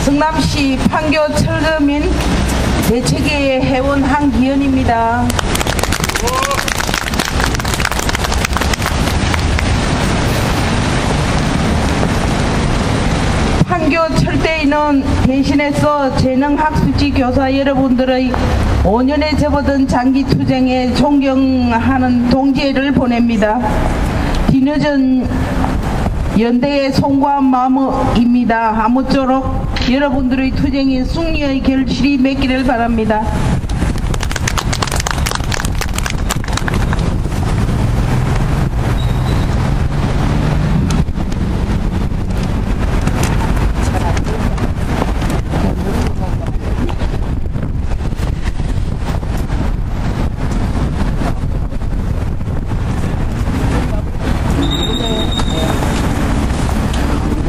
성남시 판교 철거민 대책회의 회원 한기현입니다. 판교 철대인은 대신해서 재능학습지 교사 여러분들의 5년에 접어든 장기 투쟁에 존경하는 동지애를 보냅니다. 뒤늦은 연대의 송구한 마음입니다. 아무쪼록 여러분들의 투쟁이 승리의 결실이 맺기를 바랍니다.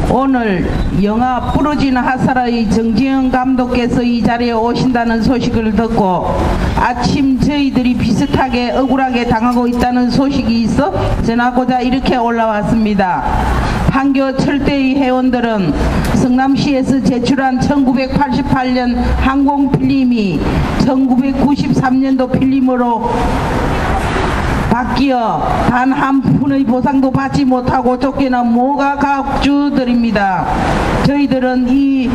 오늘 영화 부러진 하사라의 정지영 감독께서 이 자리에 오신다는 소식을 듣고 아침 저희들이 비슷하게 억울하게 당하고 있다는 소식이 있어 전하고자 이렇게 올라왔습니다. 판교 철대의 회원들은 성남시에서 제출한 1988년 항공필름이 1993년도 필름으로 바뀌어 단 한 푼의 보상도 받지 못하고 쫓겨난 모가 가옥주들입니다. 저희들은 이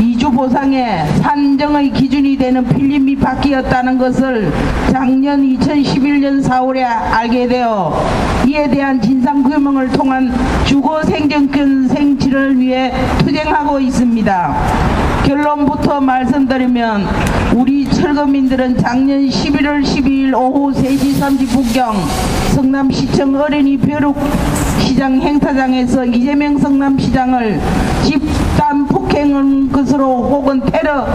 이주 보상에 산정의 기준이 되는 필름이 바뀌었다는 것을 작년 2011년 4월에 알게 되어 이에 대한 진상규명을 통한 주거 생존권 생취를 위해 투쟁하고 있습니다. 결론부터 말씀드리면 우리 철거민들은 작년 11월 12일 오후 3시 30분경 성남시청 어린이 벼룩시장 행사장에서 이재명 성남시장을 집단 폭행한 것으로 혹은 테러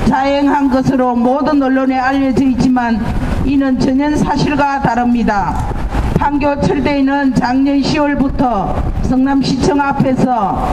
자행한 것으로 모든 언론에 알려져 있지만 이는 전혀 사실과 다릅니다. 판교 철대인은 작년 10월부터 성남시청 앞에서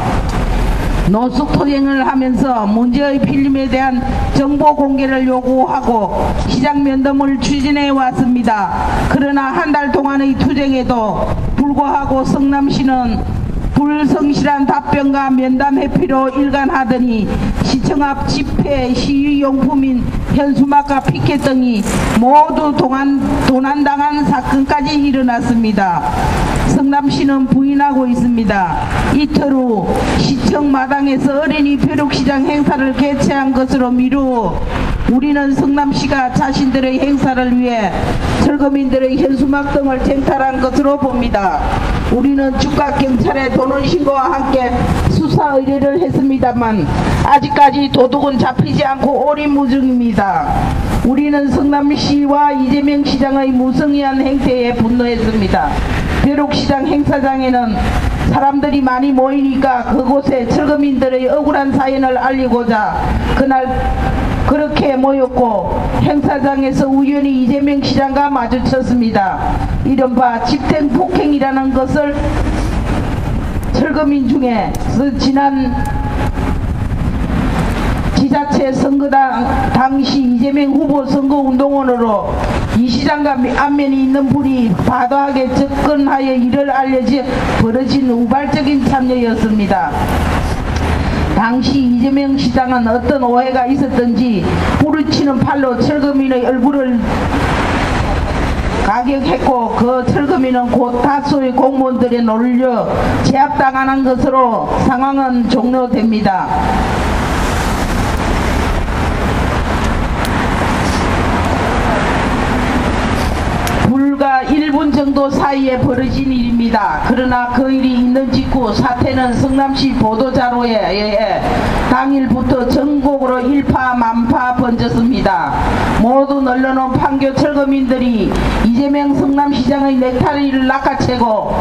노숙투쟁을 하면서 문제의 필름에 대한 정보 공개를 요구하고 시장 면담을 추진해 왔습니다. 그러나 한 달 동안의 투쟁에도 불구하고 성남시는 불성실한 답변과 면담 회피로 일관하더니 시청 앞 집회 시위용품인 현수막과 피켓 등이 모두 도난당한 사건까지 일어났습니다. 성남시는 부인하고 있습니다. 이틀 후 시청 마당에서 어린이 벼룩시장 행사를 개최한 것으로 미루 우리는 성남시가 자신들의 행사를 위해 철거민들의 현수막 등을 쟁탈한 것으로 봅니다. 우리는 즉각경찰에 도난신고와 함께 수사 의뢰를 했습니다만 아직까지 도둑은 잡히지 않고 오리무중입니다. 우리는 성남시와 이재명 시장의 무성의한 행태에 분노했습니다. 벼룩시장 행사장에는 사람들이 많이 모이니까 그곳에 철거민들의 억울한 사연을 알리고자 그날 그렇게 모였고 행사장에서 우연히 이재명 시장과 마주쳤습니다. 이른바 집단 폭행이라는 것을 철거민 중에 지난 지자체 선거당 당시 이재명 후보 선거운동원으로 이 시장과 안면이 있는 분이 과도하게 접근하여 이를 알려져 벌어진 우발적인 참여였습니다. 당시 이재명 시장은 어떤 오해가 있었던지 부르치는 팔로 철거민의 얼굴을 가격했고 그 철거민은 곧 다수의 공무원들에 놀려 제압당하는 것으로 상황은 종료됩니다. 불과 1분 정도 사이에 벌어진 일입니다. 그러나 그 일이 있는 직후 사태는 성남시 보도자료에 의해 당일부터 전국으로 일파만파 번졌습니다. 모든 언론은 판교 철거민들이 이재명 성남시장의 넥타이를 낚아채고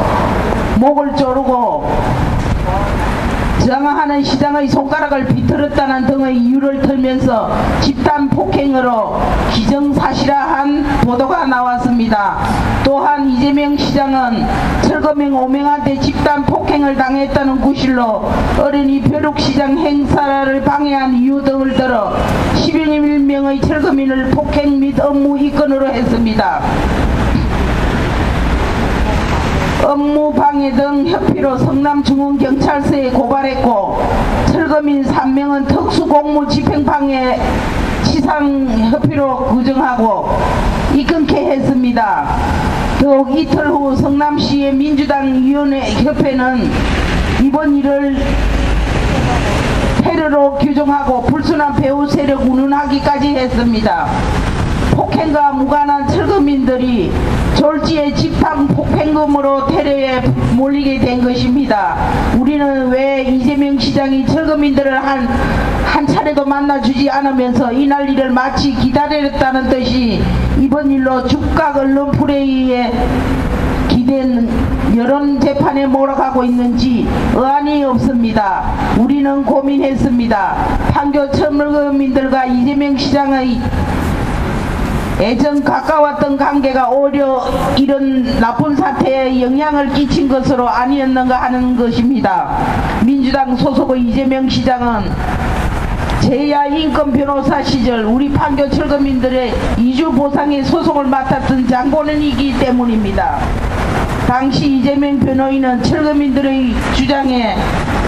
목을 조르고 저항하는 시장의 손가락을 비틀었다는 등의 이유를 들면서 집단 폭행으로 기정사실화한 보도가 나왔습니다. 또한 이재명 시장은 철거민 5명한테 집단 폭행을 당했다는 구실로 어린이 벼룩시장 행사를 방해한 이유 등을 들어 11명의 철거민을 폭행 및 업무 입건으로 했습니다. 업무방해 등 혐의로 성남중앙경찰서에 고발했고 철거민 3명은 특수공무집행방해 치상협의로 규정하고 입건케 했습니다. 더욱 이틀 후 성남시의 민주당위원회 협회는 이번 일을 테러로 규정하고 불순한 배후 세력 운운하기까지 했습니다. 폭행과 무관한 철거민들이 졸지의 집단 폭행금으로 테러에 몰리게 된 것입니다. 우리는 왜 이재명 시장이 철거민들을 한 차례도 만나주지 않으면서 이 난리를 마치 기다렸다는 듯이 이번 일로 죽각 언론 플레이에 기댄 여론 재판에 몰아가고 있는지 의안이 없습니다. 우리는 고민했습니다. 판교 철거민들과 이재명 시장의 예전 가까웠던 관계가 오히려 이런 나쁜 사태에 영향을 끼친 것으로 아니었는가 하는 것입니다. 민주당 소속의 이재명 시장은 제야 인권 변호사 시절 우리 판교 철거민들의 이주 보상에 소송을 맡았던 장본인이기 때문입니다. 당시 이재명 변호인은 철거민들의 주장에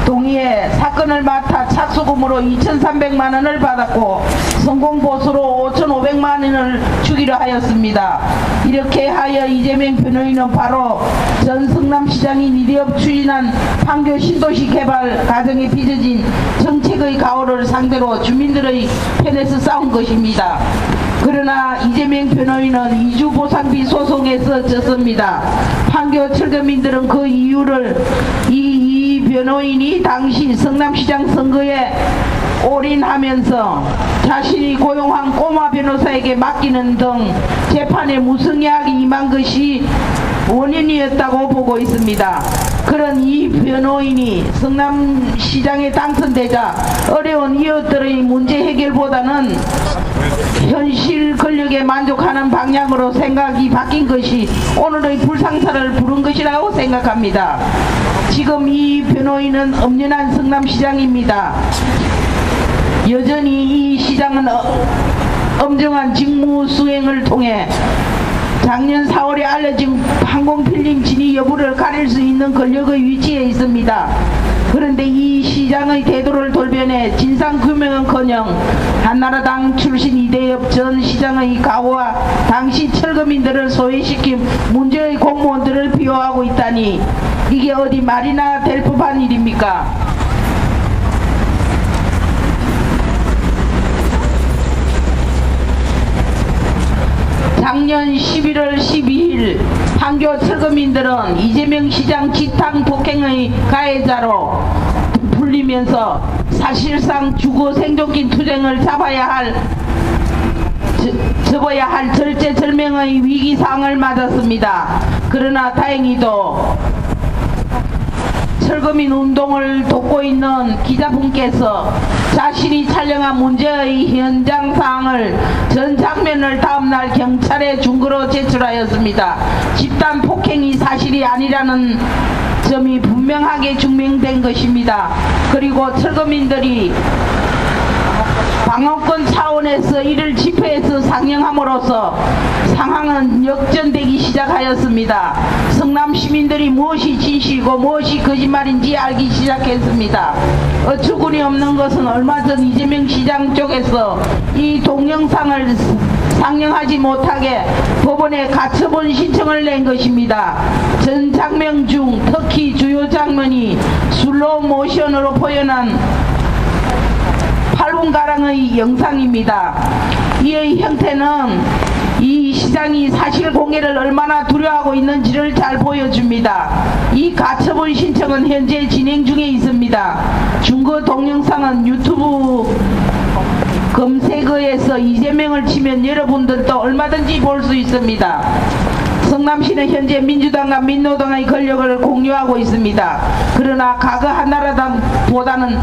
동의해 사건을 맡아 착수금으로 2,300만 원을 받았고 성공보수로 5,500만 원을 주기로 하였습니다. 이렇게 하여 이재명 변호인은 바로 전 성남시장이 니리업 추진한 판교 신도시 개발 과정에 빚어진 정책의 가오를 상대로 주민들의 편에서 싸운 것입니다. 그러나 이재명 변호인은 이주보상비 소송에서 졌습니다. 판교 철거민들은 그 이유를 이 변호인이 당시 성남시장 선거에 올인하면서 자신이 고용한 꼬마 변호사에게 맡기는 등 재판에 무성의하게 임한 것이 원인이었다고 보고 있습니다. 그런 이 변호인이 성남시장에 당선되자 어려운 이웃들의 문제 해결보다는 현실 권력에 만족하는 방향으로 생각이 바뀐 것이 오늘의 불상사를 부른 것이라고 생각합니다. 지금 이 변호인은 엄연한 성남시장입니다. 여전히 이 시장은 엄정한 직무 수행을 통해 작년 4월에 알려진 항공필름 진위 여부를 가릴 수 있는 권력의 위치에 있습니다. 그런데 이 시장의 태도를 돌변해 진상규명은커녕 한나라당 출신 이대엽 전 시장의 가오와 당시 철거민들을 소외시킨 문제의 공무원들을 비호하고 있다니 이게 어디 말이나 될 법한 일입니까? 작년 11월 12일 판교 철거민들은 이재명 시장 집단 폭행의 가해자로 불리면서 사실상 주거 생존권 투쟁을 접어야 할 절체절명의 위기상황을 맞았습니다. 그러나 다행히도 철거민 운동을 돕고 있는 기자분께서 자신이 촬영한 문제의 현장 상황을 전 장면을 다음날 경찰에 증거로 제출하였습니다. 집단 폭행이 사실이 아니라는 점이 분명하게 증명된 것입니다. 그리고 철거민들이 방어권 차원에서 이를 집회에서 상영함으로써 상황은 역전되기 시작하였습니다. 성남 시민들이 무엇이 진실이고 무엇이 거짓말인지 알기 시작했습니다. 어처구니 없는 것은 얼마 전 이재명 시장 쪽에서 이 동영상을 상영하지 못하게 법원에 가처분 신청을 낸 것입니다. 전 장면 중 특히 주요 장면이 슬로우 모션으로 표현한 8분가량의 영상입니다. 이의 형태는 이 시장이 사실 공개를 얼마나 두려워하고 있는지를 잘 보여줍니다. 이 가처분 신청은 현재 진행 중에 있습니다. 증거 동영상은 유튜브 검색어에서 이재명을 치면 여러분들도 얼마든지 볼 수 있습니다. 성남시는 현재 민주당과 민노당의 권력을 공유하고 있습니다. 그러나 과거 한나라당보다는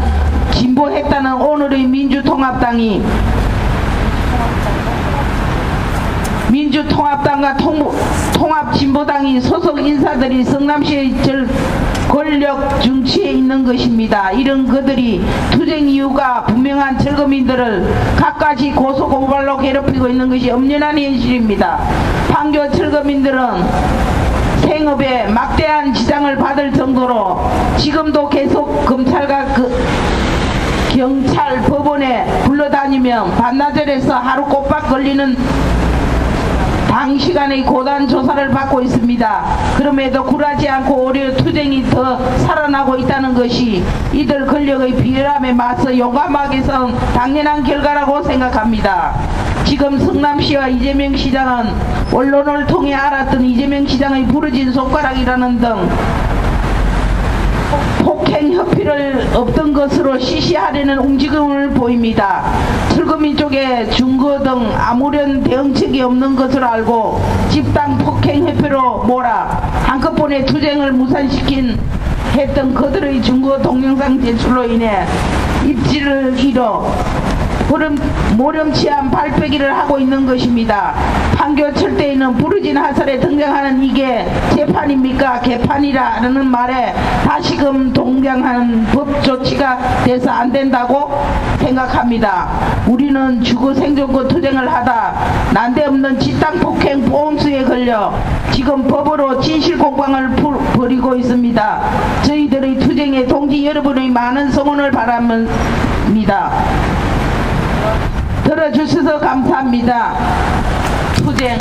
진보했다는 오늘의 민주통합당이 민주통합당과 통합진보당이 소속 인사들이 성남시의 권력 중치에 있는 것입니다. 이런 그들이 투쟁 이유가 분명한 철거민들을 갖가지 고소고발로 괴롭히고 있는 것이 엄연한 현실입니다. 판교 철거민들은 생업에 막대한 지장을 받을 정도로 지금도 계속 검찰과 경찰, 법원에 불러다니며 반나절에서 하루 꼬박 걸리는 단시간의 고단 조사를 받고 있습니다. 그럼에도 굴하지 않고 오히려 투쟁이 더 살아나고 있다는 것이 이들 권력의 비열함에 맞서 용감하게 선 당연한 결과라고 생각합니다. 지금 성남시와 이재명 시장은 언론을 통해 알았던 이재명 시장의 부러진 손가락이라는 등 폭행 협의를 없던 것으로 시시하려는 움직임을 보입니다. 철거민 쪽에 증거 등 아무런 대응책이 없는 것으로 알고 집단 폭행 협회로 몰아 한꺼번에 투쟁을 무산시킨 했던 그들의 증거 동영상 제출로 인해 입지를 잃어 모렴치한 발빼기를 하고 있는 것입니다. 판교철 때에는 부르진 하설에 등장하는 이게 재판입니까? 개판이라는 말에 다시금 동장하는 법 조치가 돼서 안 된다고 생각합니다. 우리는 주거 생존권 투쟁을 하다 난데없는 집단 폭행 보험수에 걸려 지금 법으로 진실 공방을 벌이고 있습니다. 저희들의 투쟁에 동지 여러분의 많은 성원을 바랍니다. 들어주셔서 감사합니다. 투쟁.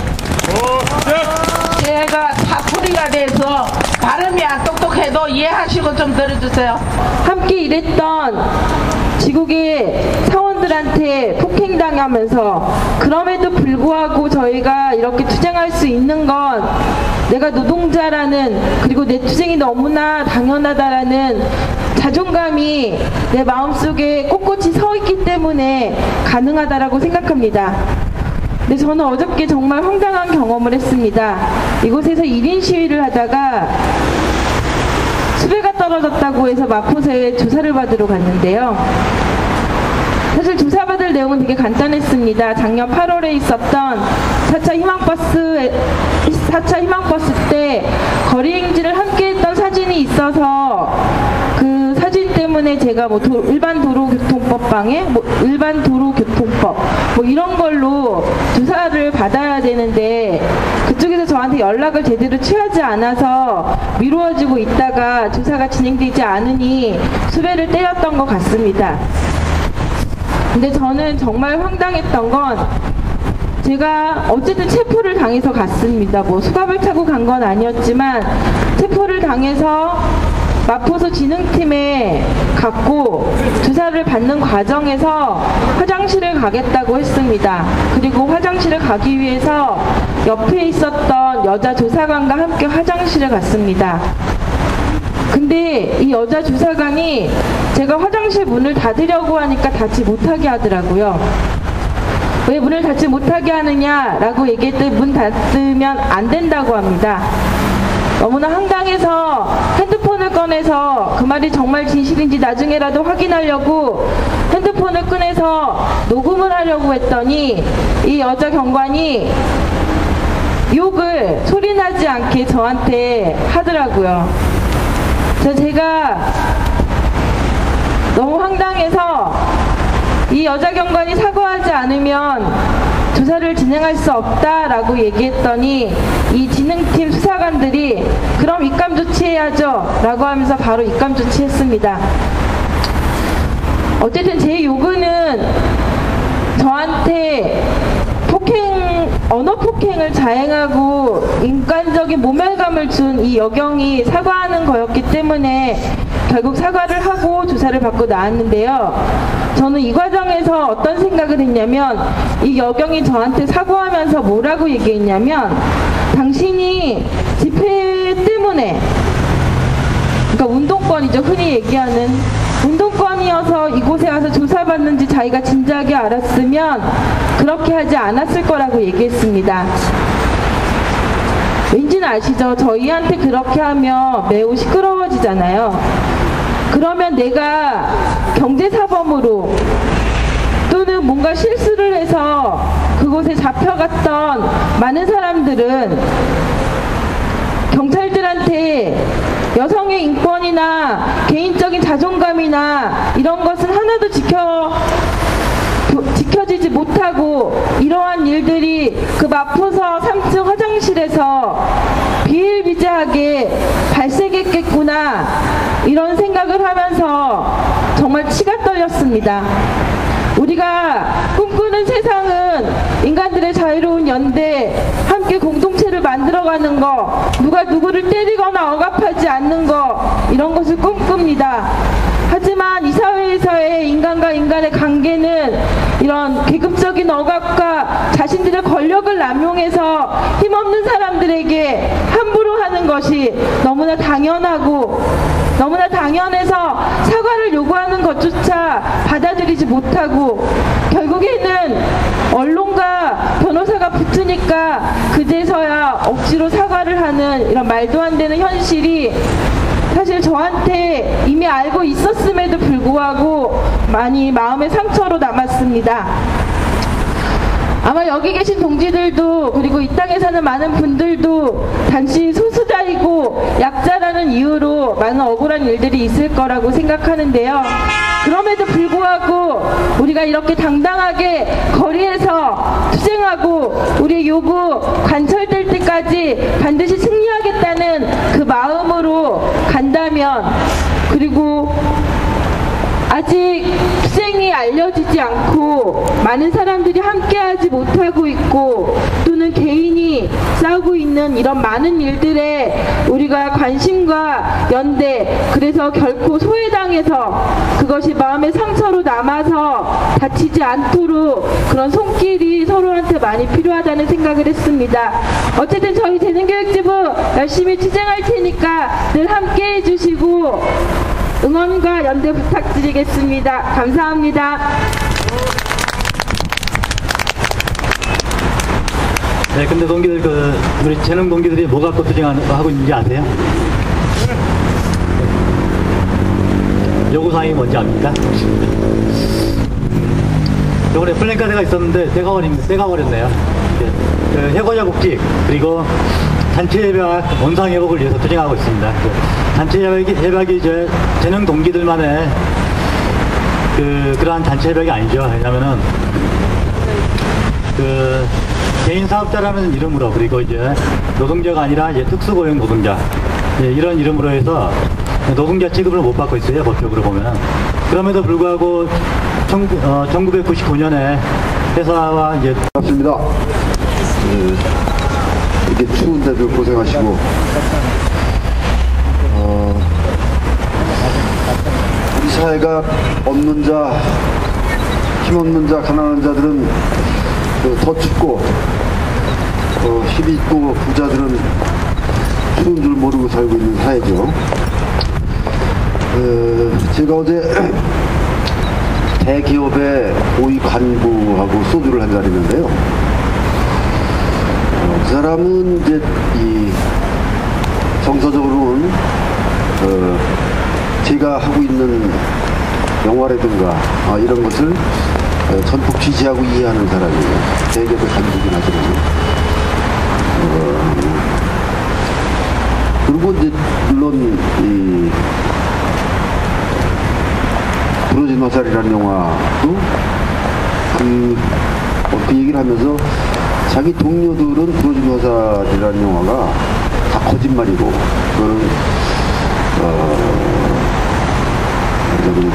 제가 사투리가 돼서 발음이 안 똑똑해도 이해하시고 좀 들어주세요. 함께 일했던 지국의 사원들한테 폭행당하면서 그럼에도 불구하고 저희가 이렇게 투쟁할 수 있는 건 내가 노동자라는, 그리고 내 투쟁이 너무나 당연하다라는 자존감이 내 마음속에 꼿꼿이 서 있기 때문에 가능하다라고 생각합니다. 근데 저는 어저께 정말 황당한 경험을 했습니다. 이곳에서 1인 시위를 하다가 수배가 떨어졌다고 해서 마포사에 조사를 받으러 갔는데요. 사실 조사받을 내용은 되게 간단했습니다. 작년 8월에 있었던 4차 희망버스 때 거리행진을 함께 했던 사진이 있어서 그 사진 때문에 제가 일반 도로교통법 방해, 일반 도로교통법 이런 걸로 조사를 받아야 되는데 그쪽에서 저한테 연락을 제대로 취하지 않아서 미루어지고 있다가 조사가 진행되지 않으니 수배를 때렸던 것 같습니다. 근데 저는 정말 황당했던 건 제가 어쨌든 체포를 당해서 갔습니다. 수갑을 차고 간 건 아니었지만 체포를 당해서 마포소 진흥팀에 갔고 조사를 받는 과정에서 화장실을 가겠다고 했습니다. 그리고 화장실을 가기 위해서 옆에 있었던 여자 조사관과 함께 화장실을 갔습니다. 근데 이 여자 조사관이 제가 화장실 문을 닫으려고 하니까 닫지 못하게 하더라고요. 왜 문을 닫지 못하게 하느냐라고 얘기했더니 문 닫으면 안 된다고 합니다. 너무나 황당해서 핸드폰을 꺼내서 그 말이 정말 진실인지 나중에라도 확인하려고 핸드폰을 꺼내서 녹음을 하려고 했더니 이 여자 경관이 욕을 소리나지 않게 저한테 하더라고요. 제가 너무 황당해서 이 여자 경관이 사과하지 않으면 조사를 진행할 수 없다라고 얘기했더니 이 진흥팀 수사관들이 그럼 입감 조치해야죠 라고 하면서 바로 입감 조치했습니다. 어쨌든 제 요구는 저한테 언어 폭행을 자행하고 인간적인 모멸감을 준 이 여경이 사과하는 거였기 때문에 결국 사과를 하고 조사를 받고 나왔는데요. 저는 이 과정에서 어떤 생각을 했냐면 이 여경이 저한테 사과하면서 뭐라고 얘기했냐면 당신이 집회 때문에, 그러니까 운동권이죠. 흔히 얘기하는 운동권이어서 이곳에 와서 조사받는지 자기가 진작에 알았으면 그렇게 하지 않았을 거라고 얘기했습니다. 왠지는 아시죠? 저희한테 그렇게 하면 매우 시끄러워지잖아요. 그러면 내가 경제사범으로 또는 뭔가 실수를 해서 그곳에 잡혀갔던 많은 사람들은 경찰들한테 여성의 인권이나 개인적인 자존감이나 이런 것은 하나도 지켜지지 못하고 이러한 일들이 그 마포서 3층 화장실에서 비일비재하게 발생했겠구나 이런 생각을 하면서 정말 치가 떨렸습니다. 우리가 꿈꾸는 세상은 인간들의 자유로운 연대, 함께 공동체를 만들어가는 거, 누가 누구를 때리거나 억압하지 않는 거, 이런 것을 꿈꿉니다. 하지만 이 사회에서의 인간과 인간의 관계는 이런 계급적인 억압과 자신들의 권력을 남용해서 힘없는 사람들에게 함부로 하는 것이 너무나 당연하고 너무나 당연해서 사과를 요구하는 것조차 받아들이지 못하고 결국에는 언론과 변호사가 붙으니까 그제서야 억지로 사과를 하는 이런 말도 안 되는 현실이 사실 저한테 이미 알고 있었음에도 불구하고 많이 마음의 상처로 남았습니다. 아마 여기 계신 동지들도 그리고 이 땅에 사는 많은 분들도 단지 소수자이고 약자라는 이유로 많은 억울한 일들이 있을 거라고 생각하는데요. 그럼에도 불구하고 우리가 이렇게 당당하게 거리에서 투쟁하고 우리의 요구 관철될 때까지 반드시 승리하겠다는 그 마음으로 간다면, 그리고 아직 투쟁이 알려지지 않고 많은 사람들이 함께하지 못하고 있고 또는 개인이 싸우고 있는 이런 많은 일들에 우리가 관심과 연대, 그래서 결코 소외당해서 그것이 마음의 상처로 남아서 다치지 않도록 그런 손길이 서로한테 많이 필요하다는 생각을 했습니다. 어쨌든 저희 재능교육지부 열심히 투쟁할 테니까 늘 함께 해주시고 응원과 연대 부탁드리겠습니다. 감사합니다. 네, 근데 동기들, 우리 재능 동기들이 뭐 갖고 투쟁하고 있는지 아세요? 요구사항이 뭔지 압니까? 이번에 플랜카드가 있었는데 때가 버렸네요. 해고자국직, 그리고 단체 협약 원상 회복을 위해서 투쟁하고 있습니다. 단체 협약이 재능 동기들만의 그러한 단체 협약이 아니죠. 왜냐면은 개인 사업자라는 이름으로, 그리고 이제 노동자가 아니라 이제 특수고용 노동자, 이런 이름으로 해서 노동자 취급을 못 받고 있어요, 법적으로 보면은. 그럼에도 불구하고 1999년에 회사와 이제 반갑습니다. 이렇게 추운데도 고생하시고, 우리 사회가 없는 자, 힘없는 자, 가난한 자들은 더 춥고, 힘이 있고 부자들은 추운 줄 모르고 살고 있는 사회죠. 제가 어제 대기업의 고위 간부하고 소주를 한 잔 했는데요. 그 사람은 이제 정서적으로는 제가 하고 있는 영화라든가 이런 것을 전폭 지지하고 이해하는 사람이에요. 대기업의 간부긴 하지만. 그리고 이제 물론 부러진 화살이라는 영화도 그 얘기를 하면서 자기 동료들은 부러진 화살이라는 영화가 다 거짓말이고 그거는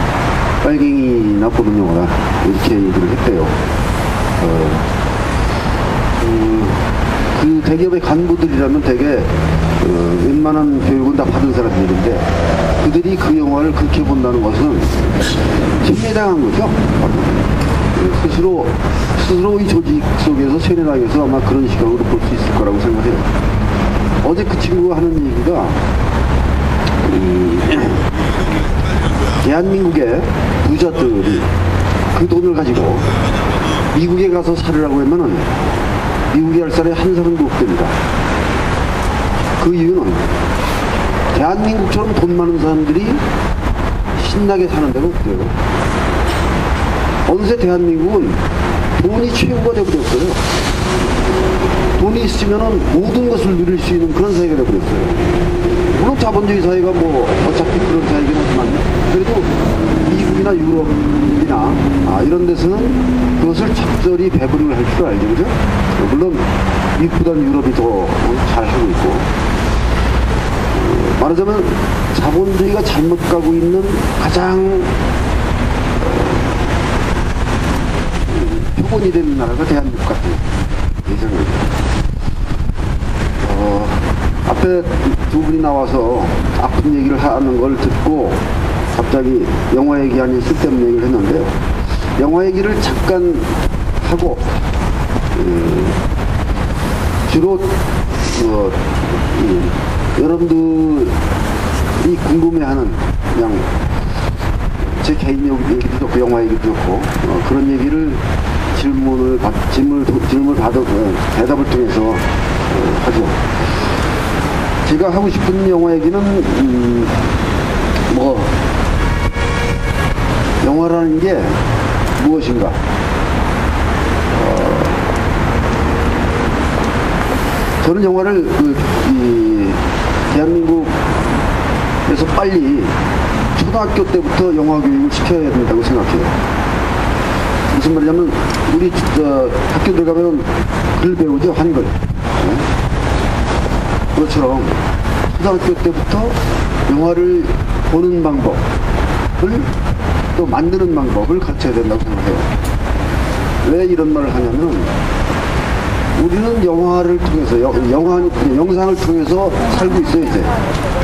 빨갱이나 보는 영화다 이렇게 얘기를 했대요. 그 대기업의 간부들이라면 되게 웬만한 교육은 다 받은 사람들인데 그들이 그 영화를 그렇게 본다는 것은 세뇌당한 거죠. 스스로 이 조직 속에서 세뇌당해서 아마 그런 시각으로 볼 수 있을 거라고 생각해요. 어제 그 친구가 하는 얘기가 대한민국의 부자들이 그 돈을 가지고 미국에 가서 살으라고 하면은 미국에 할 사람이 한 사람도 없답니다. 그 이유는 대한민국처럼 돈 많은 사람들이 신나게 사는 데가 없대요. 어느새 대한민국은 돈이 최고가 되어버렸어요. 돈이 있으면 모든 것을 누릴 수 있는 그런 사회가 되어버렸어요. 물론 자본주의 사회가 뭐 어차피 그런 사회이긴 하지만 그래도 미국이나 유럽이나 이런 데서는 그것을 적절히 배분을 할 줄 알죠, 그죠? 물론 미국보다는 유럽이 더 잘 하고 있고, 말하자면 자본주의가 잘못 가고 있는 가장 표본이 되는 나라가 대한민국 같은 예상입니다. 앞에 두 분이 나와서 아픈 얘기를 하는 걸 듣고 갑자기 영화 얘기 아닌 쓸데없는 얘기를 했는데요. 영화 얘기를 잠깐 하고 주로 여러분들이 궁금해하는 그냥 제 개인 얘기도 좋고 영화 얘기도 좋고 그런 얘기를 질문을 받아 대답을 통해서 하죠. 제가 하고 싶은 영화 얘기는 영화라는 게 무엇인가? 저는 영화를 대한민국에서 빨리 초등학교 때부터 영화 교육을 시켜야 된다고 생각해요. 무슨 말이냐면 우리 학교 들어가면 글 배우죠, 한글. 그것처럼 초등학교 때부터 영화를 보는 방법을 또 만드는 방법을 가르쳐야 된다고 생각해요. 왜 이런 말을 하냐면 우리는 영화를 통해서 영상을 통해서 살고 있어요. 이제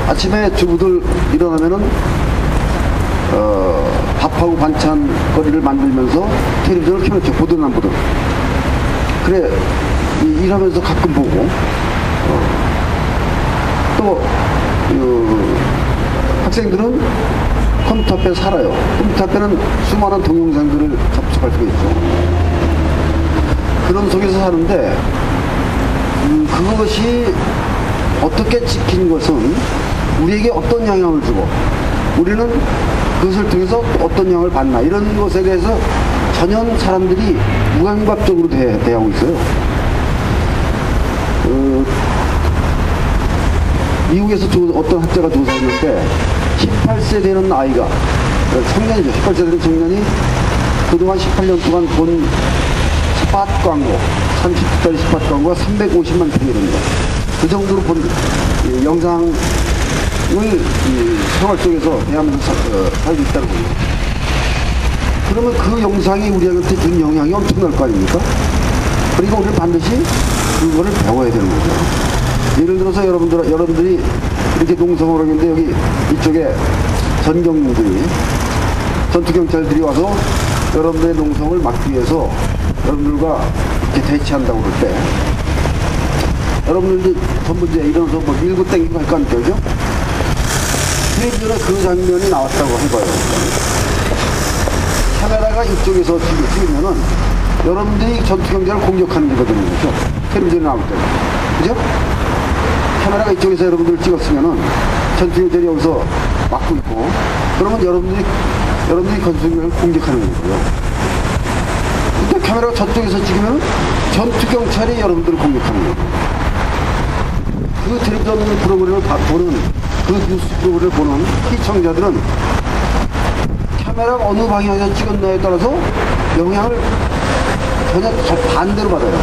아침에 주부들 일어나면은 밥하고 반찬거리를 만들면서 텔레비전을 켜놓죠. 보든 안 보든. 그래 일하면서 가끔 보고 또 학생들은 컴퓨터 앞에 살아요. 컴퓨터 앞에는 수많은 동영상들을 접속할 수가 있죠. 그런 속에서 사는데 그것이 어떻게 찍힌 것은 우리에게 어떤 영향을 주고 우리는 그것을 통해서 어떤 영향을 받나 이런 것에 대해서 전혀 사람들이 무감각적으로 대하고 있어요. 미국에서 어떤 학자가 조사했는데 18세 되는 아이가 청년이죠. 18세 되는 청년이 그동안 18년 동안 본 스팟 광고 30분짜리 스팟 광고가 350만 편이 됩니다. 그 정도로 본 영상을 생활 속에서 대한민국에서 살고 있다는 거예요. 그러면 그 영상이 우리한테 준 영향이 엄청날 거 아닙니까? 그러니까 우리는 반드시 그거를 배워야 되는 거죠. 예를 들어서 여러분들이 이렇게 농성을 하는데 여기 이쪽에 전투경찰들이 와서 여러분들의 농성을 막기 위해서 여러분들과 이렇게 대치한다고 그럴 때 여러분들이 전부 이제 일어나서 밀고 땡기고 할 거 아닙니까? 그죠? 텔레비전에 그 장면이 나왔다고 해봐요. 카메라가 이쪽에서 찍으면은 여러분들이 전투경찰을 공격하는 거거든요. 그죠? 텔레비전에 나올 때. 그죠? 카메라가 이쪽에서 여러분들을 찍었으면은 전투경찰이 여기서 막고 있고 그러면 여러분들이 전투경찰을 공격하는 거고요. 근데 카메라가 저쪽에서 찍으면 전투경찰이 여러분들을 공격하는 거예요. 그 텔레비전 프로그램을 보는 그 뉴스 프로그램을 보는 시청자들은 카메라가 어느 방향에서 찍었냐에 따라서 영향을 전혀 반대로 받아요.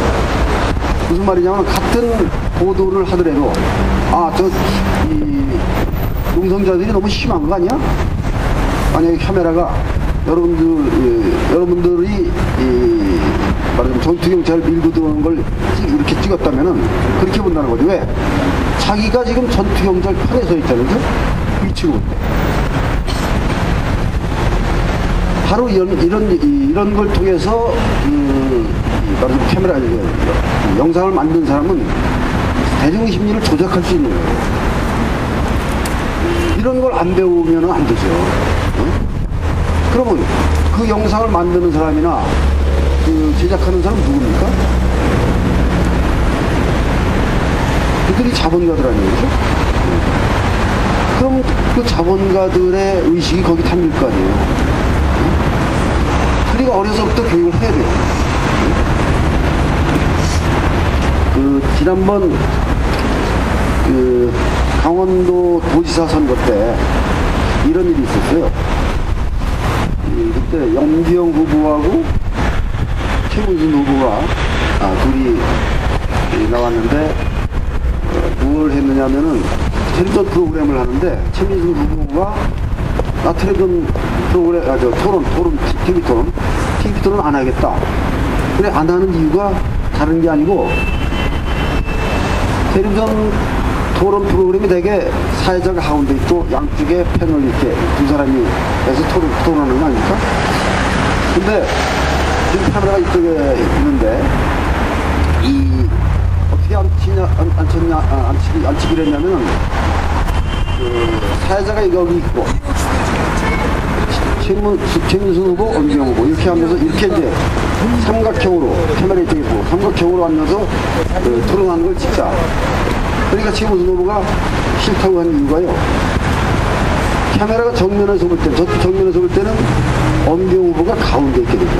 무슨 말이냐면 같은 보도를 하더라도 이 농성자들이 너무 심한 거 아니야? 만약에 카메라가 여러분들이 말하자면 전투경찰을 밀고 들어오는 걸 이렇게 찍었다면은 그렇게 본다는 거죠. 왜? 자기가 지금 전투경찰 편에 서 있다는 거 위치고 바로 이런 걸 통해서 말하자면 카메라 영상을 만든 사람은 대중심리를 조작할 수 있는 거예요. 이런 걸 안 배우면 안 되죠. 그러면 그 영상을 만드는 사람이나 그 제작하는 사람은 누굽니까? 그들이 자본가들 아니에요, 그죠? 그럼 그 자본가들의 의식이 거기 담길 거 아니에요. 그러니까 어려서부터 교육을 해야 돼요. 지난번 강원도 도지사 선거 때 이런 일이 있었어요. 때 염기영 후보하고 최문순 후보가 둘이 나왔는데 뭘 했느냐면은 텔레비전 프로그램을 하는데 최민순 후보가 나 텔레비전 프로그램 TV 토론 안 하겠다. 그래 안 하는 이유가 다른 게 아니고 텔레비전 토론 프로그램이 되게 사회자가 가운데 있고 양쪽에 패널 이렇게 두 사람이 해서 토론하는 거 아닙니까? 근데 지금 카메라가 이쪽에 있는데 어떻게 앉히기로 했냐면 사회자가 여기 있고 최민순 후보, 엄기영 후보 이렇게 하면서 이렇게 이제 삼각형으로 카메라 이쪽에 있고 삼각형으로 앉아서 토론하는 걸 찍자. 그러니까 최민순 후보가 싫다고 한 이유가요. 카메라가 정면에서 볼 때, 저쪽 정면에서 볼 때는 엄기영 후보가 가운데 있게 되죠.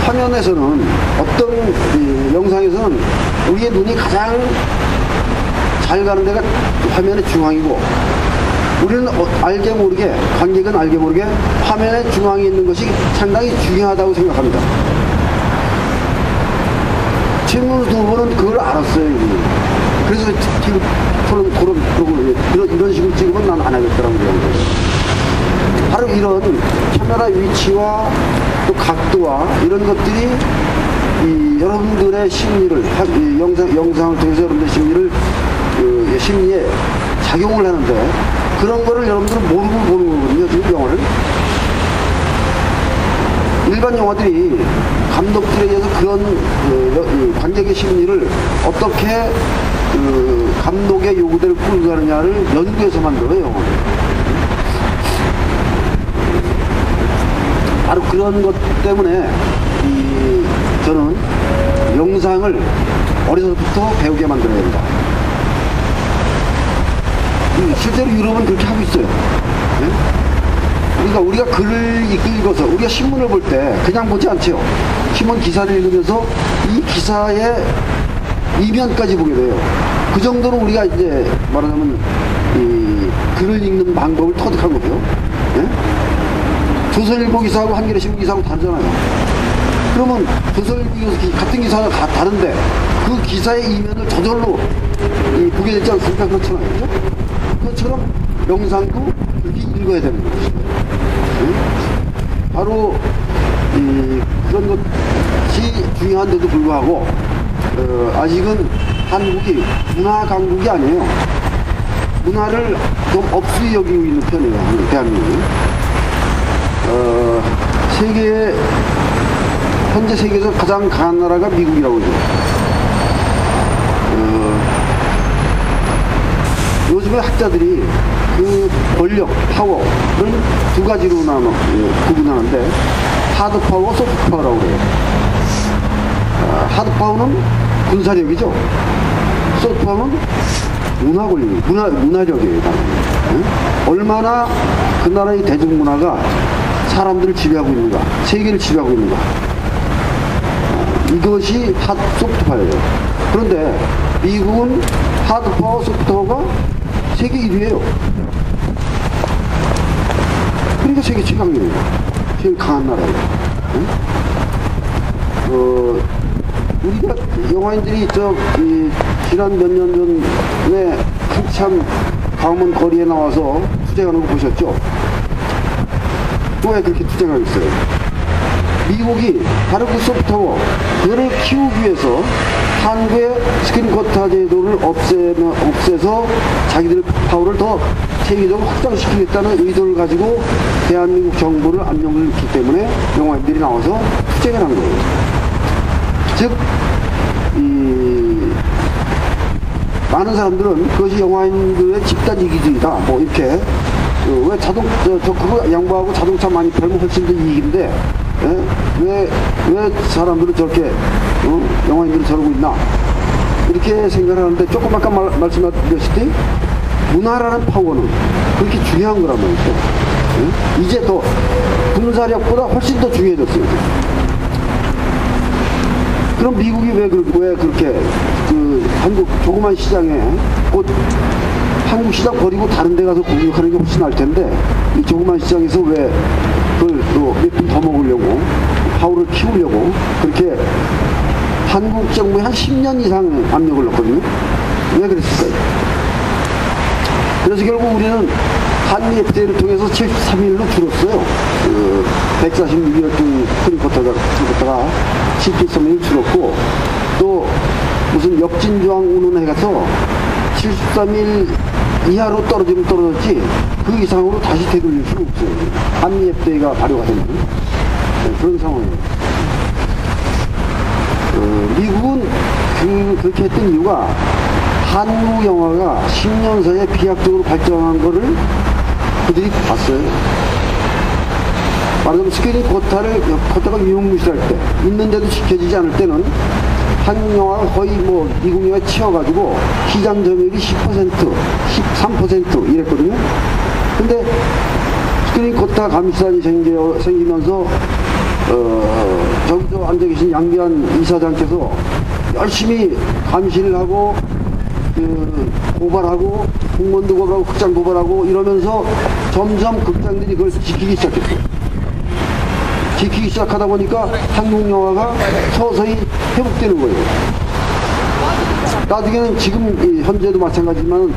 화면에서는 어떤 영상에서는 우리의 눈이 가장 잘 가는 데가 화면의 중앙이고 우리는 알게 모르게 관객은 알게 모르게 화면의 중앙에 있는 것이 상당히 중요하다고 생각합니다. 최민순 후보는 그걸 알았어요. 이미. 그래서 토론 이런 식으로 찍으면 난 안 하겠다라고 그러는 바로 이런 카메라 위치와 또 각도와 이런 것들이 여러분들의 심리를 영상을 통해서 여러분들의 심리에 작용을 하는데 그런 거를 여러분들은 모르고 보는 거거든요. 지금 영화를 일반 영화들이 감독들에 의해서 그런 관객의 심리를 어떻게 감독의 요구대로 끌고 가느냐를 연구해서 만들어요. 바로 그런 것 때문에 저는 영상을 어려서부터 배우게 만들어야 된다. 실제로 유럽은 그렇게 하고 있어요. 네? 그러니까 우리가 글을 읽어서 우리가 신문을 볼 때 그냥 보지 않죠. 신문 기사를 읽으면서 이 기사의 이면까지 보게 돼요. 그 정도로 우리가 이제 말하자면 글을 읽는 방법을 터득한 거죠. 네? 조선일보 기사하고 한겨레 신문 기사하고 다르잖아요. 그러면 조선일보 기사 같은 기사가 다 다른데 그 기사의 이면을 저절로 보게 되지 않습니까? 그렇잖아요. 그렇죠? 그것처럼 영상도 그렇게 읽어야 되는 것이죠. 바로 그런 것이 중요한데도 불구하고 아직은 한국이 문화 강국이 아니에요. 문화를 좀 업수히 여기고 있는 편이에요. 대한민국이. 현재 세계에서 가장 강한 나라가 미국이라고 그러죠. 요즘에 학자들이 그 권력, 파워를 두 가지로 구분하는데 하드 파워, 소프트 파워라고 그래요. 하드 파워는 군사력이죠. 소프트 파워는 문화 권력, 문화력이에요. 얼마나 그 나라의 대중문화가 사람들을 지배하고 있는가, 세계를 지배하고 있는가. 이것이 소프트 파워예요. 그런데 미국은 하드 파워, 소프트 파워가 세계 1위예요. 그러니까 세계 최강이에요. 제일 강한 나라예요. 우리가 영화인들이 지난 몇 년 전에 한참 광화문 거리에 나와서 투쟁하는 거 보셨죠? 또 왜 그렇게 투쟁하겠어요? 미국이 바로 그 소프트파워 그거를 키우기 위해서 한국의 스크린쿼터 제도를 없애서 자기들 파워를 더 세계적으로 확장시키겠다는 의도를 가지고 대한민국 정부를 압력을 넣기 때문에 영화인들이 나와서 투쟁을 한 거예요. 즉 많은 사람들은 그것이 영화인들의 집단 이기주의다 뭐 이렇게 왜 그거 양보하고 자동차 많이 팔면 훨씬 더 이익인데 왜 사람들은 저렇게 영화인들은 저러고 있나 이렇게 생각하는데 조금 아까 말씀드렸을 문화라는 파워는 그렇게 중요한 거란 말이죠. 이제 더 군사력보다 훨씬 더 중요해졌어요. 그럼 미국이 왜 그렇게 그 한국 조그만 시장에 곧 한국 시장 버리고 다른 데 가서 공격하는 게 훨씬 나을 텐데 이 조그만 시장에서 왜 그걸 또 몇 푼 더 먹으려고 파워를 키우려고 그렇게 한국 정부에 한 10년 이상 압력을 넣었거든요. 왜 그랬을까요? 그래서 결국 우리는 한미 FTA를 통해서 73일로 줄었어요. 146일을 스크린 쿼터가 73일 줄었고 또 무슨 역진조항 운운해 가서 73일 이하로 떨어지면 떨어졌지 그 이상으로 다시 되돌릴 수는 없어요. 한미 FTA가 발효가 되는 그런 상황이에요. 미국은 그렇게 했던 이유가 한국 영화가 10년 사이에 비약적으로 발전한 거를 그들이 봤어요. 말하자면 스크린 쿼터가 유용무실할 때, 있는데도 지켜지지 않을 때는 한국 영화가 거의 뭐 미국 영화에 치여가지고 시장 점유율이 10%, 13% 이랬거든요. 근데 스크린 쿼터 감시단이 생기면서 저기서 앉아 계신 양비한 이사장께서 열심히 감시를 하고 고발하고 공무원도 고발하고 극장 고발하고 이러면서 점점 극장들이 그걸 지키기 시작했어요. 지키기 시작하다 보니까 한국 영화가 서서히 회복되는 거예요. 나중에는 지금 현재도 마찬가지지만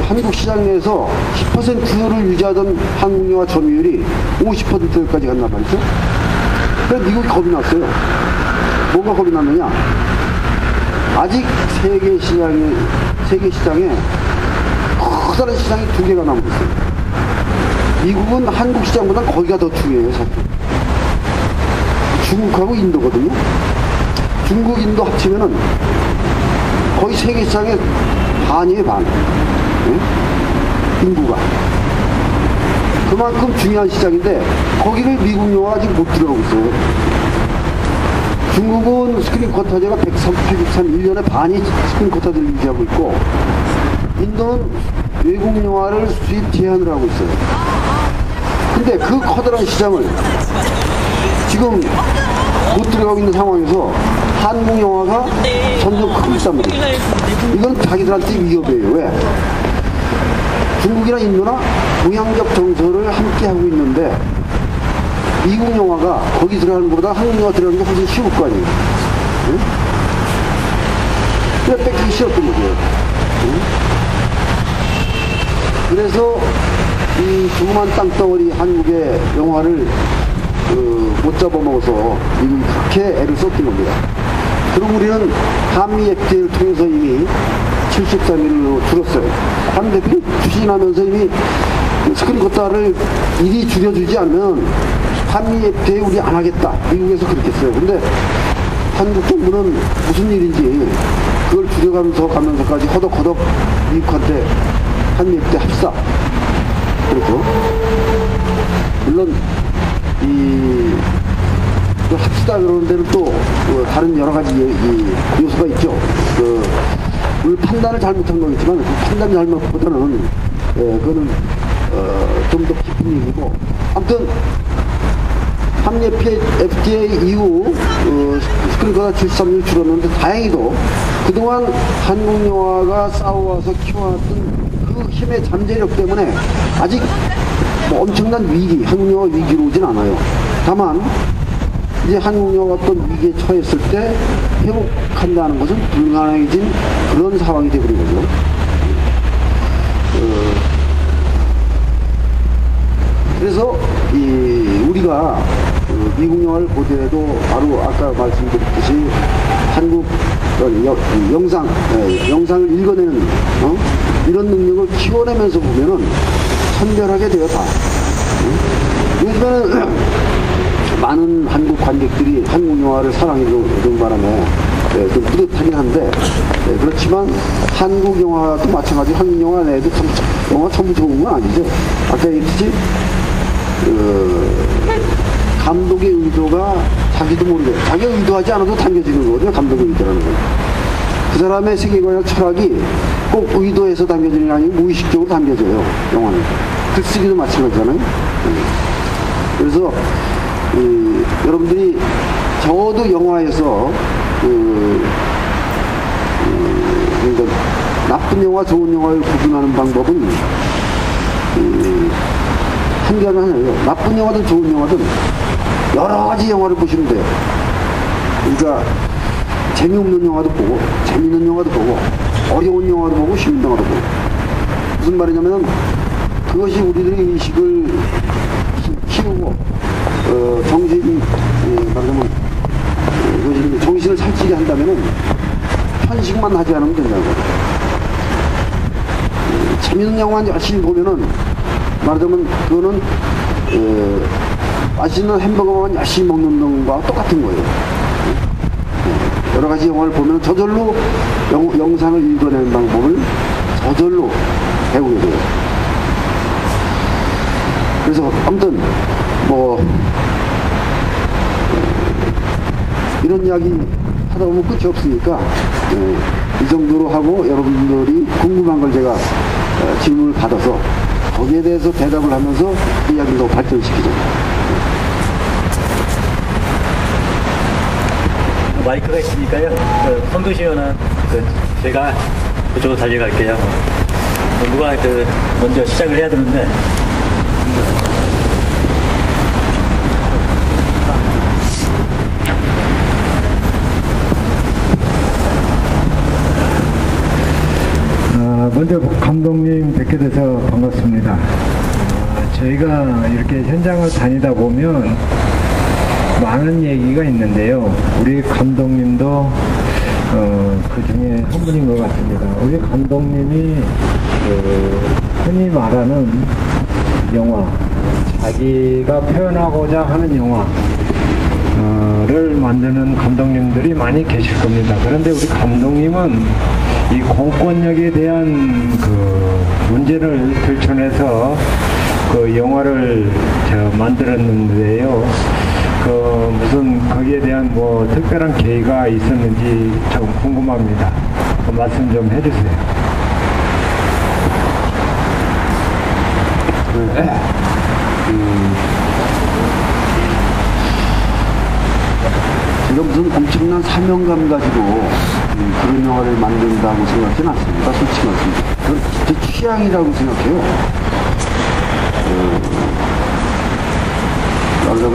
한국 시장 내에서 10%를 유지하던 한국 영화 점유율이 50%까지 갔단 말이죠. 그래서 미국이 겁이 났어요. 뭐가 겁이 났느냐? 아직 세계 시장에 커다란 시장이 두 개가 남고 있어요. 미국은 한국 시장보다 거기가 더 중요해요, 사실. 중국하고 인도거든요. 중국, 인도 합치면은 거의 세계 시장의 반이에요, 반. 네? 인구가. 그만큼 중요한 시장인데 거기를 미국 영화가 아직 못 들어가고 있어요. 중국은 스크린 쿼터제가 133, 1년에 반이 스크린 쿼터제를 유지하고 있고 인도는 외국 영화를 수입 제한을 하고 있어요. 근데 그 커다란 시장을 지금 못 들어가고 있는 상황에서 한국 영화가 점점 크고 있단 말이에요. 이건 자기들한테 위협이에요. 왜? 중국이나 인도나 동양적 정서를 함께 하고 있는데 미국 영화가 거기 들어가는 것보다 한국 영화 들어가는 게 훨씬 쉬울 거 아니에요. 응? 그래 뺏기기 싫었던 거죠. 응? 그래서 이 조그만 땅덩어리 한국의 영화를 못 잡아먹어서 미국이 그렇게 애를 썼던 겁니다. 그리고 우리는 한미 FTA를 통해서 이미 73일로 줄었어요. 한 대표님 추진하면서 이미 스크린 쿼터를 일이 줄여주지 않으면 한미 FTA 우리 안 하겠다. 미국에서 그렇게 했어요. 근데 한국 정부는 무슨 일인지 그걸 가면서까지 허덕허덕 미국한테 한미 FTA 합시다. 그렇죠. 물론 합시다 그러는 데는 또 다른 여러 가지 요소가 있죠. 우리 판단을 잘못한 거겠지만 그 판단 잘못보다는 그거는 좀 더 깊은 얘기고 아무튼 한미 FTA 이후 스크린 쿼터 73일 줄었는데 다행히도 그동안 한국 영화가 싸워와서 키워왔던 그 힘의 잠재력 때문에 아직 뭐 엄청난 위기, 한국 영화 위기로 오진 않아요. 다만 이제 한국 영화가 어떤 위기에 처했을 때 회복한다는 것은 불가능해진 그런 상황이 되버린 거죠. 그래서 우리가 미국 영화를 보더라도 바로 아까 말씀드렸듯이 한국 영상을 읽어내는 이런 능력을 키워내면서 보면은 선별하게 돼요, 다. 요즘에는 많은 한국 관객들이 한국 영화를 사랑해주는 바람에 좀 뿌듯하긴 한데 그렇지만 한국 영화도 마찬가지 한국 영화 내에도 영화 전부 좋은 건 아니죠. 아까 얘기했듯이 감독의 의도가 자기도 모르게 자기가 의도하지 않아도 담겨지는 거거든요. 감독의 의도라는 건. 그 사람의 세계관이나 철학이 꼭 의도해서 담겨지는 게 아니고 무의식적으로 담겨져요. 영화는. 글쓰기도 마찬가지잖아요. 그래서 여러분들이 적어도 영화에서 그러니까 나쁜 영화, 좋은 영화를 구분하는 방법은 한계는 하나예요. 나쁜 영화든 좋은 영화든 여러 가지 영화를 보시면 돼요. 그러니까 재미없는 영화도 보고 재미있는 영화도 보고 어려운 영화도 보고 쉬운 영화도 보고. 무슨 말이냐면 그것이 우리들의 의식을 키우고 정신 말하자면 그것이 정신을 살찌게 한다면은 편식만 하지 않으면 된다고. 재미있는 영화만 열심히 보면은 말하자면 그거는 맛있는 햄버거만 열심히 먹는 것과 똑같은 거예요. 여러 가지 영화를 보면 저절로 영상을 읽어내는 방법을 저절로 배우게 돼요. 그래서 아무튼 뭐 이런 이야기 하다 보면 끝이 없으니까 이 정도로 하고 여러분들이 궁금한 걸 제가 질문을 받아서 거기에 대해서 대답을 하면서 이야기를 더 발전시키죠. 마이크가 있으니까요. 손 드시면은 제가 그쪽으로 달려갈게요. 누가 먼저 시작을 해야 되는데. 먼저 감독님 뵙게 돼서 반갑습니다. 저희가 이렇게 현장을 다니다 보면 많은 얘기가 있는데요. 우리 감독님도 그 중에 한 분인 것 같습니다. 우리 감독님이 흔히 말하는 영화, 자기가 표현하고자 하는 영화를 만드는 감독님들이 많이 계실 겁니다. 그런데 우리 감독님은 이 공권력에 대한 그 문제를 들춰내서 그 영화를 만들었는데요. 무슨 거기에 대한 뭐 특별한 계기가 있었는지 좀 궁금합니다. 그 말씀 좀 해주세요. 제가 무슨 엄청난 사명감 가지고 그런 영화를 만든다고 생각하지는 않습니다. 솔직히 말씀드립니다. 그건 제 취향이라고 생각해요. 말하자면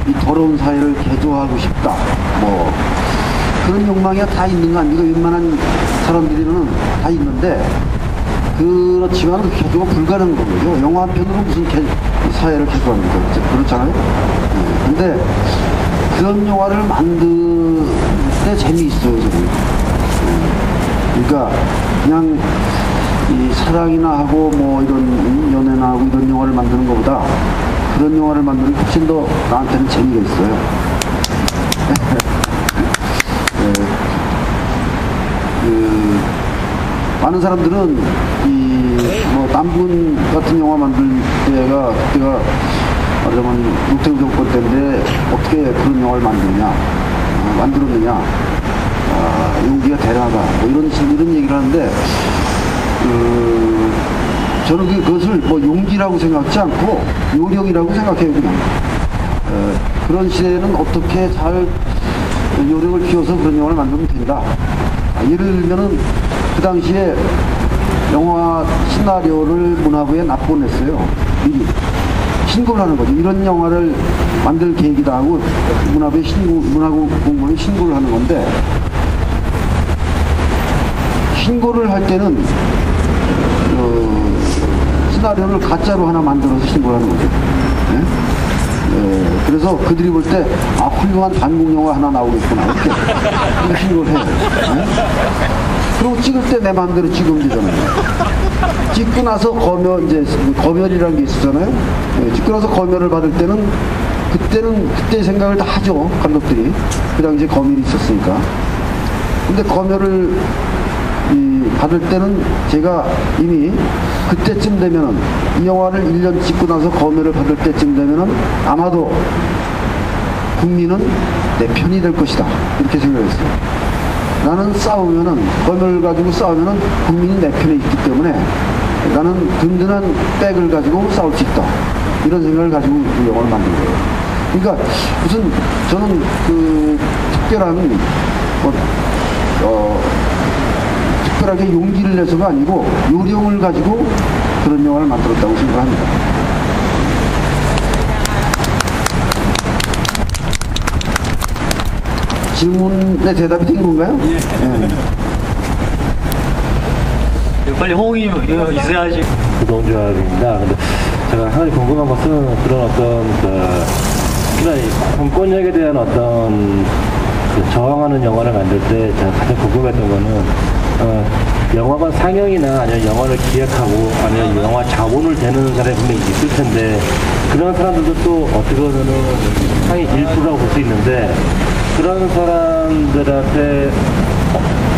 이 더러운 사회를 개조하고 싶다. 뭐 그런 욕망이 다 있는 거 아닙니까? 웬만한 사람들이는 다 있는데 그렇지만 개조가 불가능한 거죠. 영화 한 편으로 무슨 사회를 개조합니까? 그렇잖아요. 근데 그런 영화를 만들 때 재미있어요, 저는. 그러니까 그냥 이 사랑이나 하고 뭐 이런 연애나 하고 이런 영화를 만드는 것보다 그런 영화를 만드는 게 훨씬 더 나한테는 재미가 있어요. 많은 사람들은 이 뭐 남분 같은 영화 만들 그때가 말하자면 노태우 정권 때인데 어떻게 그런 영화를 만들었느냐, 용기가 대단하다, 뭐 이런 얘기를 하는데, 저는 그것을 뭐 용기라고 생각하지 않고 요령이라고 생각해요, 그냥. 그런 시대에는 어떻게 잘 요령을 키워서 그런 영화를 만들면 된다. 예를 들면은 그 당시에 영화 시나리오를 문화부에 납본했어요. 미리. 신고를 하는 거죠. 이런 영화를 만들 계획이다 하고 문화부에 문화부 공무원에 신고를 하는 건데, 신고를 할 때는 시나리오를 가짜로 하나 만들어서 신고를 하는 거죠. 네? 그래서 그들이 볼 때 훌륭한 반국 영화 하나 나오겠구나 이렇게 신고를 해요. 네? 그리고 찍을 때 내 마음대로 찍으면 되잖아요. 찍고 나서 검열이라는 게 있었잖아요. 찍고 나서 검열을 받을 때는 그때 생각을 다 하죠, 감독들이. 그 당시에 검열이 있었으니까. 근데 검열을 받을 때는 제가 이미 그때쯤 되면은 이 영화를 1년 찍고 나서 검열을 받을 때쯤 되면은 아마도 국민은 내 편이 될 것이다 이렇게 생각했어요. 나는 검열을 가지고 싸우면은 국민이 내 편에 있기 때문에 나는 든든한 백을 가지고 싸울 수 있다 이런 생각을 가지고 그 영화를 만든 거예요. 그러니까 무슨 특별한 특별하게 용기를 내서가 아니고 요령을 가지고 그런 영화를 만들었다고 생각합니다. 질문에 대답이 된 건가요? 예. 빨리 호응이 있어야지. 노동조합입니다. 근데 제가 한 가지 궁금한 것은 그런 어떤 특히나 공권력에 대한 어떤 저항하는 영화를 만들 때 제가 가장 궁금했던 거는 영화관 상영이나 아니면 영화를 기획하고 아니면 영화 자본을 대는 사람이 분명히 있을 텐데 그런 사람들도 또 어떻게 보면은 상위 일부라고 볼 수 있는데 그런 사람들한테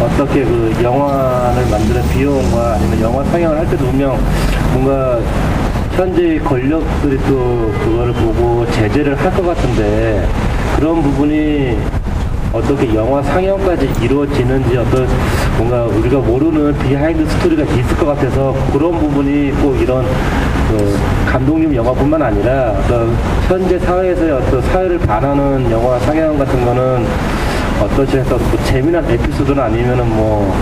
어떻게 그 영화를 만드는 비용과 아니면 영화 상영을 할 때도 분명 뭔가 현재 권력들이 또 그거를 보고 제재를 할 것 같은데 그런 부분이 어떻게 영화 상영까지 이루어지는지 어떤 뭔가 우리가 모르는 비하인드 스토리가 있을 것 같아서 그런 부분이 꼭 이런 감독님 영화뿐만 아니라 어떤 현재 사회에서의 어떤 사회를 반하는 영화 상영 같은 거는 어떠시 해서 뭐 재미난 에피소드나 아니면은 뭐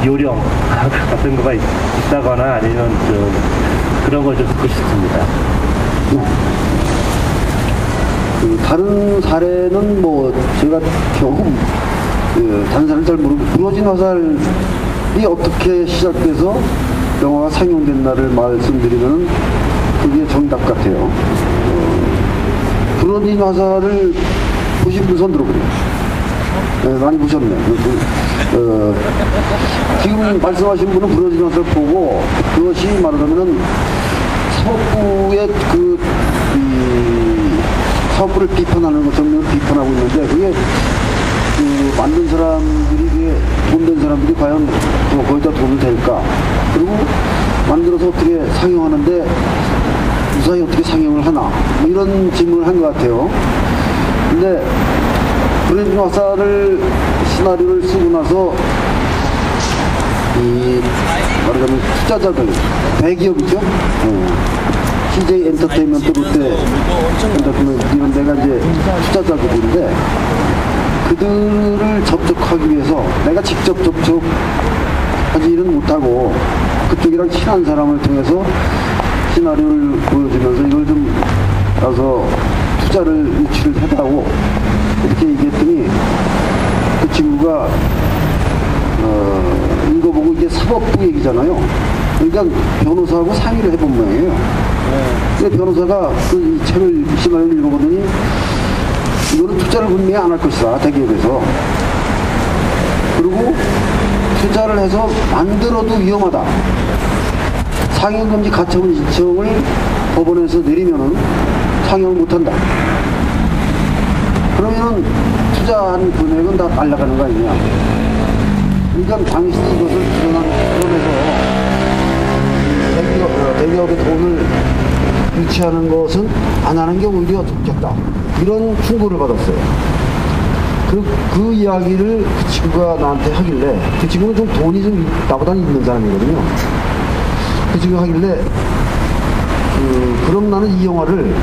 요령 같은 거가 있다거나 아니면 그런 걸 좀 듣고 싶습니다. 다른 사례는 뭐 제가 경험 다른 사례는 잘 모르고 부러진 화살이 어떻게 시작돼서 영화가 상영된 날을 말씀드리면 그게 정답 같아요. 부러진 화살을 보신 분 손 들어보세요. 네, 많이 보셨네. 지금 말씀하신 분은 부러진 화살 보고 그것이 말하자면 사법부의 사업부를 비판하는 것처럼 비판하고 있는데 그게 만든 사람들이 돈 된 사람들이 과연 거기다 돈을 댈까? 그리고 만들어서 어떻게 상영하는데 무사히 어떻게 상영을 하나? 뭐 이런 질문을 한 것 같아요. 근데 부러진 화살을 시나리오를 쓰고 나서 말하자면 투자자들 대기업이죠. CJ 엔터테인먼트, 롯데 엔터테인먼트 이런 데가 이제 투자자들인데 그들을 접촉하기 위해서 내가 직접 접촉하지는 못하고 그쪽이랑 친한 사람을 통해서 시나리오를 보여주면서 이걸 좀 가서 투자를 유치를 해다오 이렇게 얘기했더니 그 친구가 읽어보고 이게 사법부 얘기잖아요. 그러니까 변호사하고 상의를 해본 모양이에요. 근데 변호사가 그 책을 시나리오를 읽어보더니 이거는 투자를 분명히 안 할 것이다 대기업에서. 그리고 투자를 해서 만들어도 위험하다. 상영금지 가처분 신청을 법원에서 내리면은 상영을 못한다. 그러면은 투자한 금액은 다 날아가는 거 아니냐. 그러니까 당신이 이것을 드러내서 대기업의 돈을 유치하는 것은 안 하는 게 오히려 좋겠다. 이런 충고를 받았어요. 그 이야기를 그 친구가 나한테 하길래 그 친구는 좀 돈이 좀 나보다는 있는 사람이거든요. 그 친구가 하길래 그럼 나는 이 영화를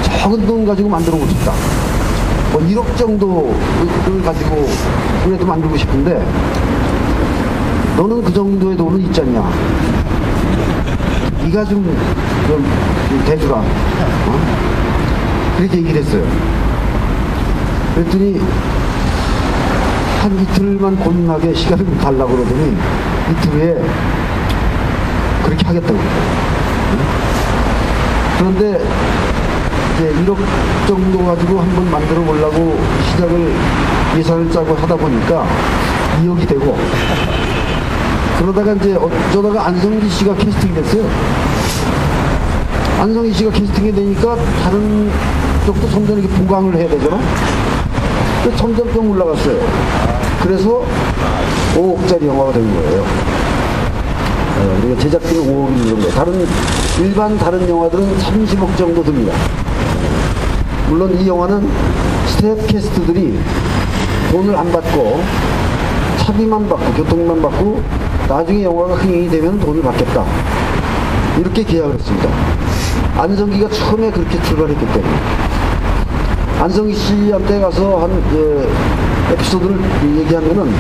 적은 돈 가지고 만들어 보고 싶다. 뭐 1억 정도를 가지고 그래도 만들고 싶은데 너는 그 정도의 돈은 있잖냐. 네가 좀 대주라. 그렇게 얘기를 했어요. 그랬더니 한 이틀만 고민하게 시간을 달라고 그러더니 이틀 후에 그렇게 하겠다고 그런데 이제 1억 정도 가지고 한번 만들어 보려고 시작을 예산을 짜고 하다 보니까 2억이 되고 그러다가 이제 어쩌다가 안성기 씨가 캐스팅이 됐어요. 안성기 씨가 캐스팅이 되니까 다른 쪽도 점점 이렇게 보강을 해야 되잖아. 그래서 점점 좀 올라갔어요. 그래서 5억짜리 영화가 된 거예요. 그러니까 제작비는 5억이 정도. 일반 다른 영화들은 30억 정도 듭니다. 물론 이 영화는 스텝 캐스트들이 돈을 안 받고 차비만 받고 교통만 받고 나중에 영화가 흥행이 되면 돈을 받겠다. 이렇게 계약을 했습니다. 안성기가 처음에 그렇게 출발했기 때문에. 안성기 씨한테 가서 한 에피소드를 얘기하면은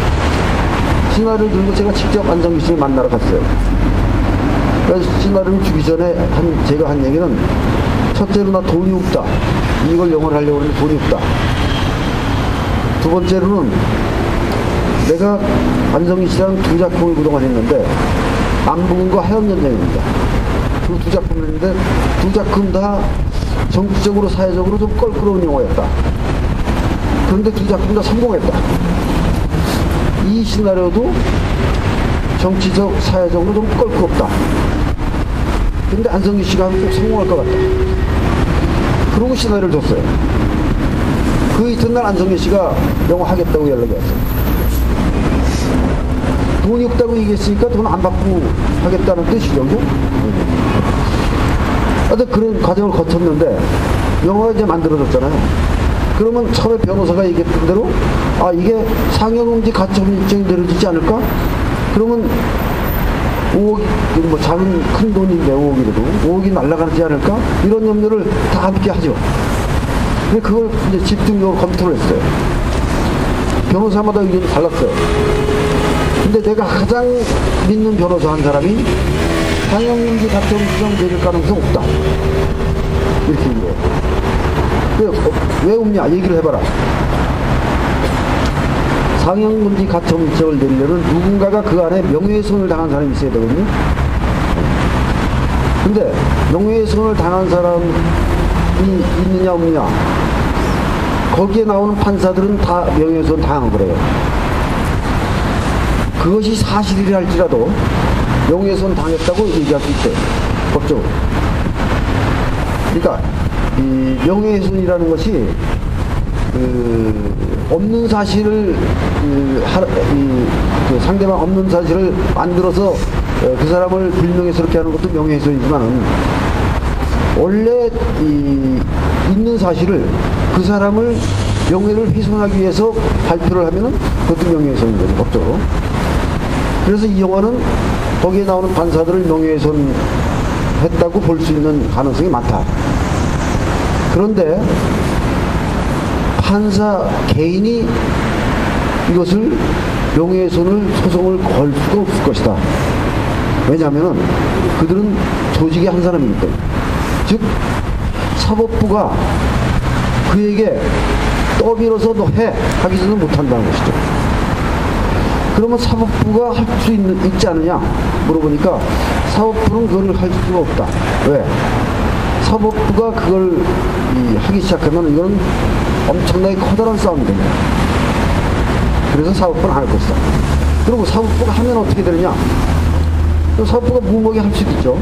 시나리오 들고 제가 직접 안성기 씨를 만나러 갔어요. 그래서 시나리오를 주기 전에 제가 한 얘기는 첫째로 나 돈이 없다. 이걸 영화를 하려고 하는데 돈이 없다. 두 번째로는 내가 안성기 씨랑 두 작품을 그동안 했는데 남북과 하얀연장입니다. 그 두 작품을 했는데 두 작품 다 정치적으로 사회적으로 좀 껄끄러운 영화였다. 그런데 두 작품 다 성공했다. 이 시나리오도 정치적 사회적으로 좀 껄끄럽다. 근데 안성기 씨가 하면 꼭 성공할 것 같다. 그러고 시나리오를 줬어요. 그 이튿날 안성기 씨가 영화 하겠다고 연락이 왔어요. 돈이 없다고 얘기했으니까 돈 안 받고 하겠다는 뜻이죠, 그죠? 하여튼 그런 과정을 거쳤는데 영화가 이제 만들어졌잖아요. 그러면 처음에 변호사가 얘기했던 대로 이게 상영금지 가처분 일정이 내려지지 않을까? 그러면 5억, 뭐 작은 큰 돈인데 5억이라도 5억이 날아가지 않을까? 이런 염려를 다 함께 하죠. 근데 그걸 이제 집중적으로 검토를 했어요. 변호사마다 의견이 달랐어요. 근데 내가 가장 믿는 변호사 한 사람이 상영금지 가처분 일정 내릴 가능성 없다. 이렇게 얘기해요. 왜 없냐? 얘기를 해봐라. 상영금지 가처분 일정을 내리려면 누군가가 그 안에 명예훼손을 당한 사람이 있어야 되거든요. 근데 명예훼손을 당한 사람이 있느냐 없느냐, 거기에 나오는 판사들은 다 명예훼손 당한 거래요. 그것이 사실이라 할지라도 명예훼손 당했다고 얘기할 수 있어요, 법적으로. 그러니까 이 명예훼손이라는 것이 없는 사실을 상대방 없는 사실을 만들어서 그 사람을 불명예스럽게 하는 것도 명예훼손이지만은 원래 있는 사실을 그 사람을 명예를 훼손하기 위해서 발표를 하면은 그것도 명예훼손인 거죠, 법적으로. 그래서 이 영화는 거기에 나오는 판사들을 명예훼손 했다고 볼 수 있는 가능성이 많다. 그런데 판사 개인이 이것을 명예훼손을 소송을 걸 수가 없을 것이다. 왜냐하면 그들은 조직의 한 사람이기 때문에. 즉 사법부가 그에게 떠밀어서 너 해 하기서는 못한다는 것이죠. 그러면 사법부가 할 수 있지 않느냐 물어보니까 사법부는 그걸 할 수가 없다. 왜? 사법부가 그걸 하기 시작하면 이건 엄청나게 커다란 싸움이 됩니다. 그래서 사법부는 안 할 것이다. 그리고 사법부가 하면 어떻게 되느냐? 사법부가 무모하게 할 수도 있죠.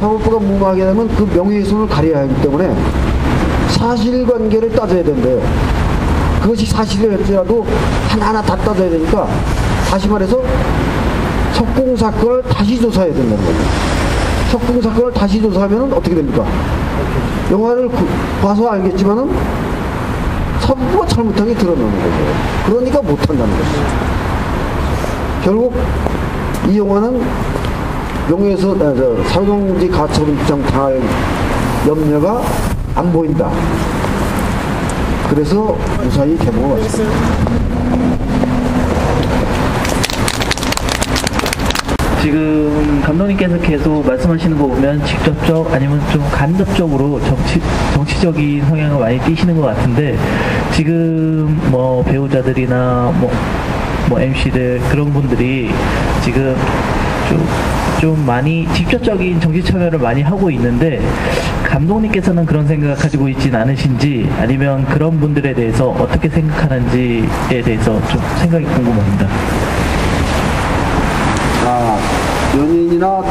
사법부가 무모하게 되면 그 명예훼손을 가려야 하기 때문에 사실관계를 따져야 된대요. 그것이 사실이랄지라도 하나하나 다 따져야 되니까, 다시 말해서 석궁사건을 다시 조사해야 된다는 거죠. 석궁사건을 다시 조사하면 어떻게 됩니까? 영화를 봐서 알겠지만은 사법부가 잘못한 게 드러나는 거죠. 그러니까 못한다는 것이죠. 결국 이 영화는 명예훼손, 상영금지 가처분 일정 당할 염려가 안 보인다. 그래서 무사히 개봉을 왔습니다. 지금 감독님께서 계속 말씀하시는 거 보면 직접적 아니면 좀 간접적으로 정치적인 성향을 많이 띠시는 것 같은데, 지금 뭐 배우자들이나 뭐 MC들 그런 분들이 지금 좀 많이 직접적인 정치 참여를 많이 하고 있는데, 감독님께서는 그런 생각을 가지고 있진 않으신지, 아니면 그런 분들에 대해서 어떻게 생각하는지에 대해서 좀 생각이 궁금합니다. 연예인이나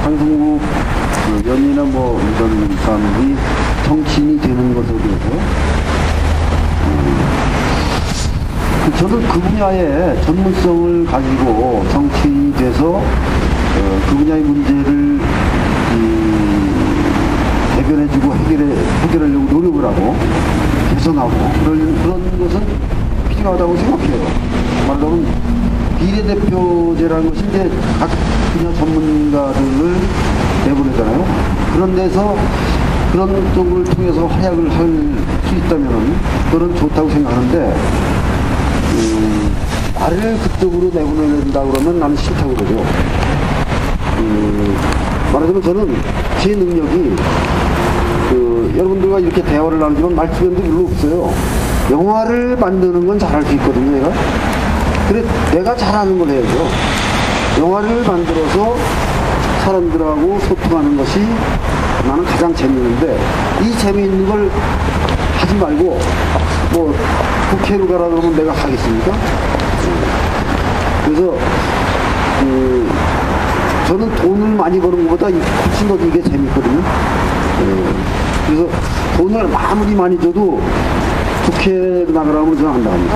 방송국 연예인이나 뭐 이런 사람들이 정치인이 되는 것에 대해서 저는 그 분야의 전문성을 가지고 정치인이 돼서 그 분야의 문제를 대변해주고 해결하려고 노력을 하고 개선하고 그런 것은 필요하다고 생각해요. 말하자면 비례대표제라는 것이 이제 각 분야 전문가들을 내보내잖아요. 그런 데서 그런 쪽을 통해서 활약을 할 수 있다면 그건 좋다고 생각하는데 나를 그쪽으로 내보내야 된다 그러면 나는 싫다고 그러죠. 말하자면 저는 제 능력이 여러분들과 이렇게 대화를 나누지만 말주변도 별로 없어요. 영화를 만드는 건 잘할 수 있거든요, 내가. 그래, 내가 잘하는 걸 해야죠. 영화를 만들어서 사람들하고 소통하는 것이 나는 가장 재미있는데, 이 재미있는 걸 하지 말고, 뭐, 국회로 가라 그러면 내가 하겠습니까? 그래서, 저는 돈을 많이 버는 것보다 훨씬 더 이게 재밌거든요. 그래서 돈을 아무리 많이 줘도 국회 나가라면 저는 안 나갑니다.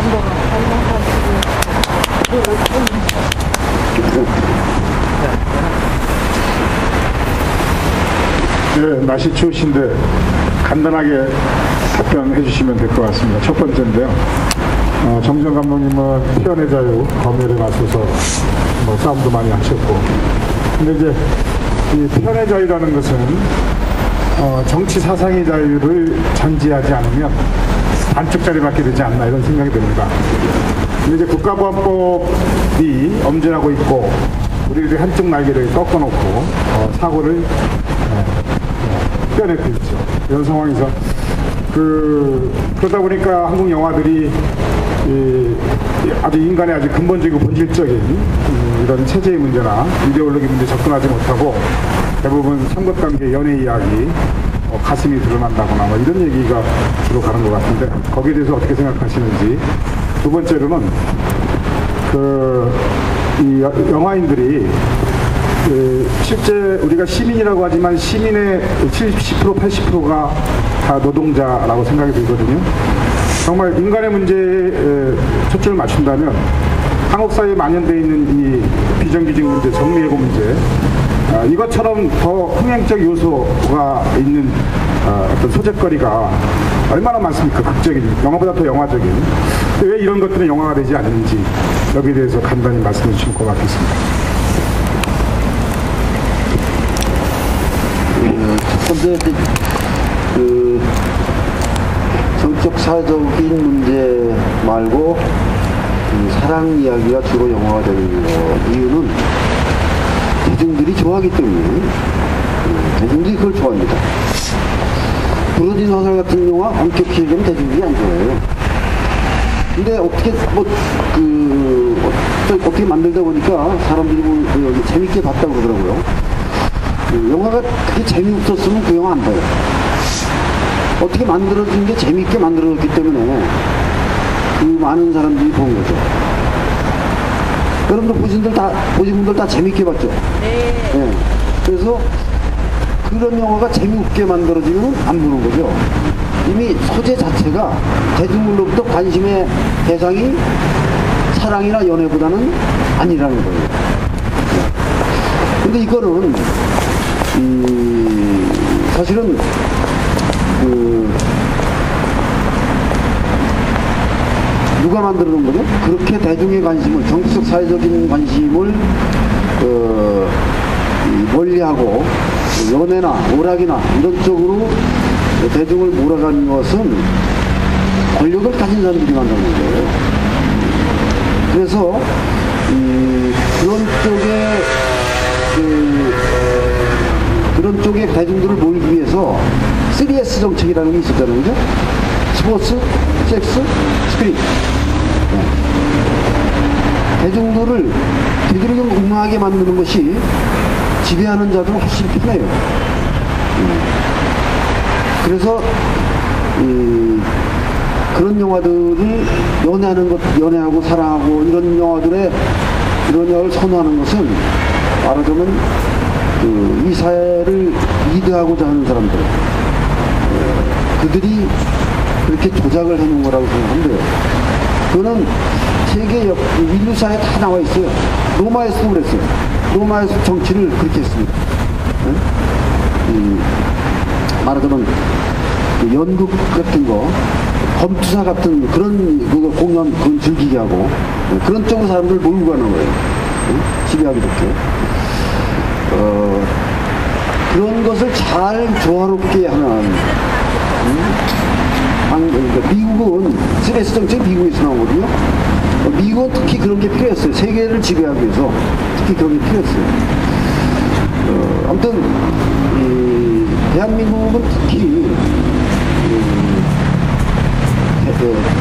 네, 날씨 추우신데 간단하게 답변해 주시면 될 것 같습니다. 첫 번째인데요. 정정 감독님은 표현의 자유, 검열에 맞서서 뭐 싸움도 많이 하셨고, 근데 이제 이 표현의 자유라는 것은 정치 사상의 자유를 전제하지 않으면 반쪽짜리밖에 되지 않나 이런 생각이 듭니다. 근데 이제 국가보안법이 엄전하고 있고 우리들이 한쪽 날개를 꺾어놓고 사고를 떼어내고 있죠. 이런 상황에서 그러다 보니까 한국 영화들이 아주 인간의 아주 근본적이고 본질적인 이런 체제의 문제나 이데올로기 문제 접근하지 못하고 대부분 삼각관계 연애 이야기, 가슴이 드러난다거나 뭐 이런 얘기가 주로 가는 것 같은데 거기에 대해서 어떻게 생각하시는지. 두 번째로는 이 영화인들이 실제 우리가 시민이라고 하지만 시민의 70% 80%가 다 노동자라고 생각이 들거든요. 정말 인간의 문제에 초점을 맞춘다면 한국 사회에 만연되어 있는 이 비정규직 문제, 정리해고 문제, 이것처럼 더 흥행적 요소가 있는 어떤 소재거리가 얼마나 많습니까? 극적인, 영화보다 더 영화적인. 왜 이런 것들은 영화가 되지 않는지 여기에 대해서 간단히 말씀해 주시면 고맙겠습니다. 첫 번째, 정적 사회적인 문제 말고 사랑 이야기가 주로 영화가 되는 이유는 대중들이 좋아하기 때문에 대중들이 그걸 좋아합니다. 부러진 화살 같은 영화 엄격히 얘기하면 대중들이 안 좋아해요. 근데 어떻게 어떻게 만들다 보니까 사람들이 재밌게 봤다고 그러더라고요. 영화가 그게 재미없었으면 그 영화 안 봐요. 어떻게 만들어진 게 재밌게 만들어졌기 때문에 그 많은 사람들이 본 거죠. 여러분들 보신 분들 다 재밌게 봤죠? 네. 그래서 그런 영화가 재미없게 만들어지면 안 보는 거죠. 이미 소재 자체가 대중들로부터 관심의 대상이 사랑이나 연애보다는 아니라는 거예요. 근데 이거는 사실은 누가 만들어 놓은 거죠? 그렇게 대중의 관심을, 정치적 사회적인 관심을 멀리하고 연애나 오락이나 이런 쪽으로 대중을 몰아가는 것은 권력을 가진 사람들이 만드는 거예요. 그래서 그런 쪽에 대중들을 몰기 위해서 3S 정책이라는 게 있었잖아요. 그죠? 스포츠, 섹스, 스크린. 대중들을 되도록 웅하게 만드는 것이 지배하는 자들은 훨씬 편해요. 그래서 그런 영화들을 연애하고 사랑하고 이런 영화를 선호하는 것은 말하자면 이 사회를 리드하고자 하는 사람들, 그들이 그렇게 조작을 해놓은 거라고 생각하면 돼요. 그거는 세계 인류사에 다 나와 있어요. 로마에서도 그랬어요. 로마에서 정치를 그렇게 했습니다. 말하자면 연극 같은 거, 검투사 같은 그런 공연 그건 즐기게 하고 그런 쪽으로 사람들을 몰고 가는 거예요. 지배하게 됐죠. 그런 것을 잘 조화롭게 하는 그러니까 미국은 스트레스 정책이 미국에서 나오거든요. 미국은 특히 그런 게 필요했어요. 세계를 지배하기 위해서 특히 그런 게 필요했어요. 아무튼 대한민국은 특히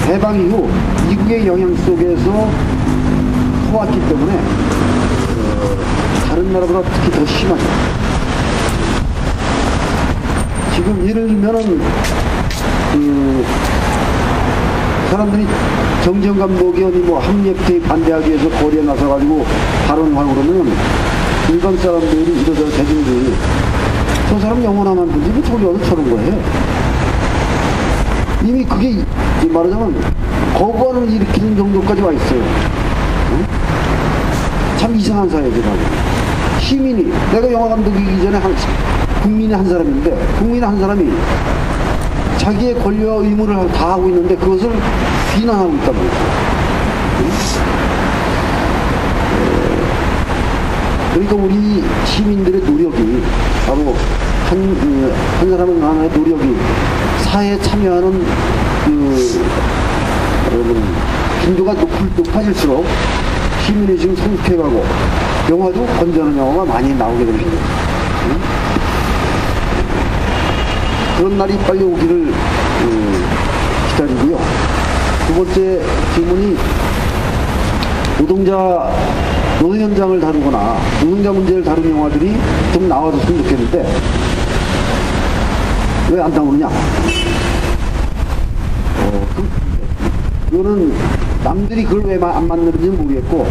해방 이후 미국의 영향 속에서 커왔기 때문에 다른 나라보다 특히 더 심하죠. 지금 예를 들면은 사람들이 정지영 감독이 어디 뭐 학력대에 반대하기 위해서 거리에 나서가지고 발언하고 그러면 일반 사람들이 이러저러 대중들이 저 사람 영어나 만들지 뭐 저기 어디 저런 거 해. 이미 그게 말하자면 거부감을 일으키는 정도까지 와 있어요. 응? 참 이상한 사회죠. 시민이 내가 영화 감독이기 전에 국민의 한 사람인데 국민의 한 사람이 자기의 권리와 의무를 다 하고 있는데 그것을 비난하고 있단 말이죠. 그러니까 우리 시민들의 노력이 바로 한 사람은 하나의 노력이 사회에 참여하는 빈도가 높아질수록 시민의 지금 성숙해가고 영화도 건전한 영화가 많이 나오게 됩니다. 그런 날이 빨리 오기를 기다리고요. 두 번째 질문이 노동 현장을 다루거나 노동자 문제를 다룬 영화들이 좀 나와줬으면 좋겠는데 왜 안 나오느냐? 이거는 남들이 그걸 왜 안 만드는지는 모르겠고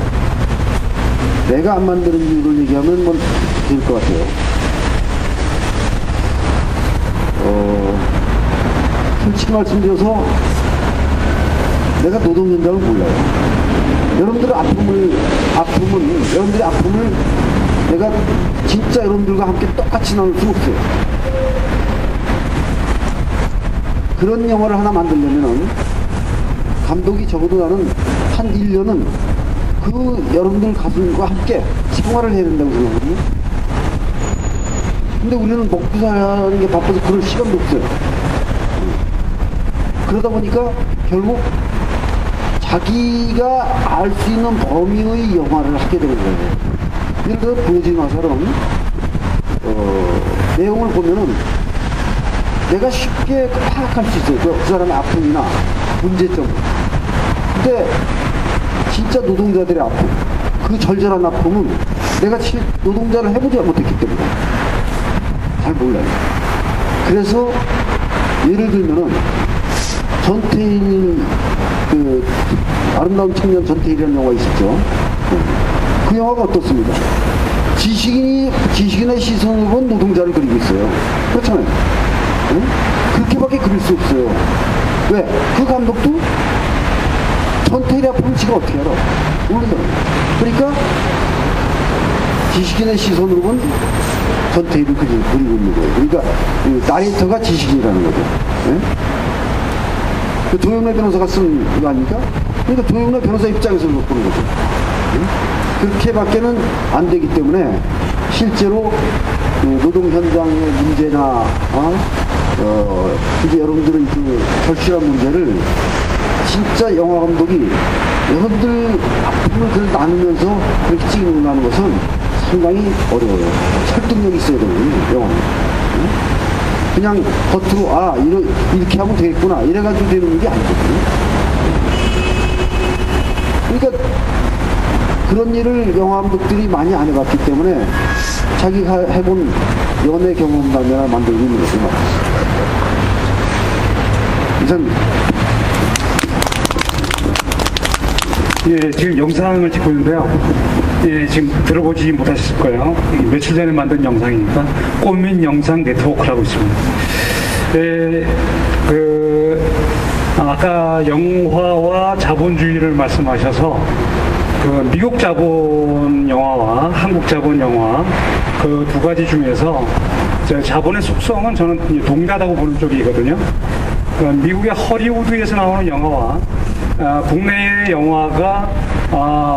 내가 안 만드는 이유를 얘기하면 뭐 될 것 같아요. 솔직히 말씀드려서 내가 노동 현장을 몰라요. 여러분들의 여러분들의 아픔을 내가 진짜 여러분들과 함께 똑같이 나눌 수 없어요. 그런 영화를 하나 만들려면은 감독이 적어도 나는 한 1년은 그 여러분들 가슴과 함께 생활을 해야 된다고 생각하거든요. 근데 우리는 먹고 사는 게 바빠서 그럴 시간도 없어요. 그러다 보니까 결국 자기가 알 수 있는 범위의 영화를 하게 되는 거예요. 예를 들어 부어진화처럼 내용을 보면은 내가 쉽게 파악할 수 있어요. 그 사람의 아픔이나 문제점. 근데 진짜 노동자들의 아픔, 그 절절한 아픔은 내가 노동자를 해보지 못했기 때문에 잘 몰라요. 그래서 예를 들면은 전태일 아름다운 청년 전태일이라는 영화 있었죠. 그 영화가 어떻습니까? 지식인의 시선으로 본 노동자를 그리고 있어요. 그렇잖아요. 응? 그렇게밖에 그릴 수 없어요. 왜? 그 감독도 전태일의 아픔을 지가 어떻게 알아? 모르잖아요. 그러니까 지식인의 시선으로 본 전태일을 그리고 있는 거예요. 그러니까 나레이터가 지식인이라는 거죠. 네? 그 조영래 변호사가 쓴 거 아닙니까? 그러니까 조영래 변호사 입장에서 보는 거죠. 네? 그렇게밖에는 안 되기 때문에 실제로 노동 현장의 문제나 이제 여러분들의 그 절실한 문제를 진짜 영화 감독이 여러분들 아픔을 그걸 나누면서 그렇게 찍는다는 것은 상당히 어려워요. 설득력이 있어야 되거든요, 영화는. 그냥 겉으로 이렇게 하면 되겠구나 이래가지고 되는 게 아니거든요. 그러니까 그런 일을 영화 감독들이 많이 안 해봤기 때문에 자기가 해본 연애 경험담이나 만들고 있는 것을 말했습니다. 이상입니다. 예, 지금 영상을 찍고 있는데요. 예, 지금 들어보지 못하셨을 거예요. 며칠 전에 만든 영상이니까 꽃민 영상 네트워크라고 있습니다. 예, 아까 영화와 자본주의를 말씀하셔서 그 미국 자본 영화와 한국 자본 영화 그 두 가지 중에서 자본의 속성은 저는 동일하다고 보는 쪽이거든요. 미국의 허리우드에서 나오는 영화와 국내의 영화가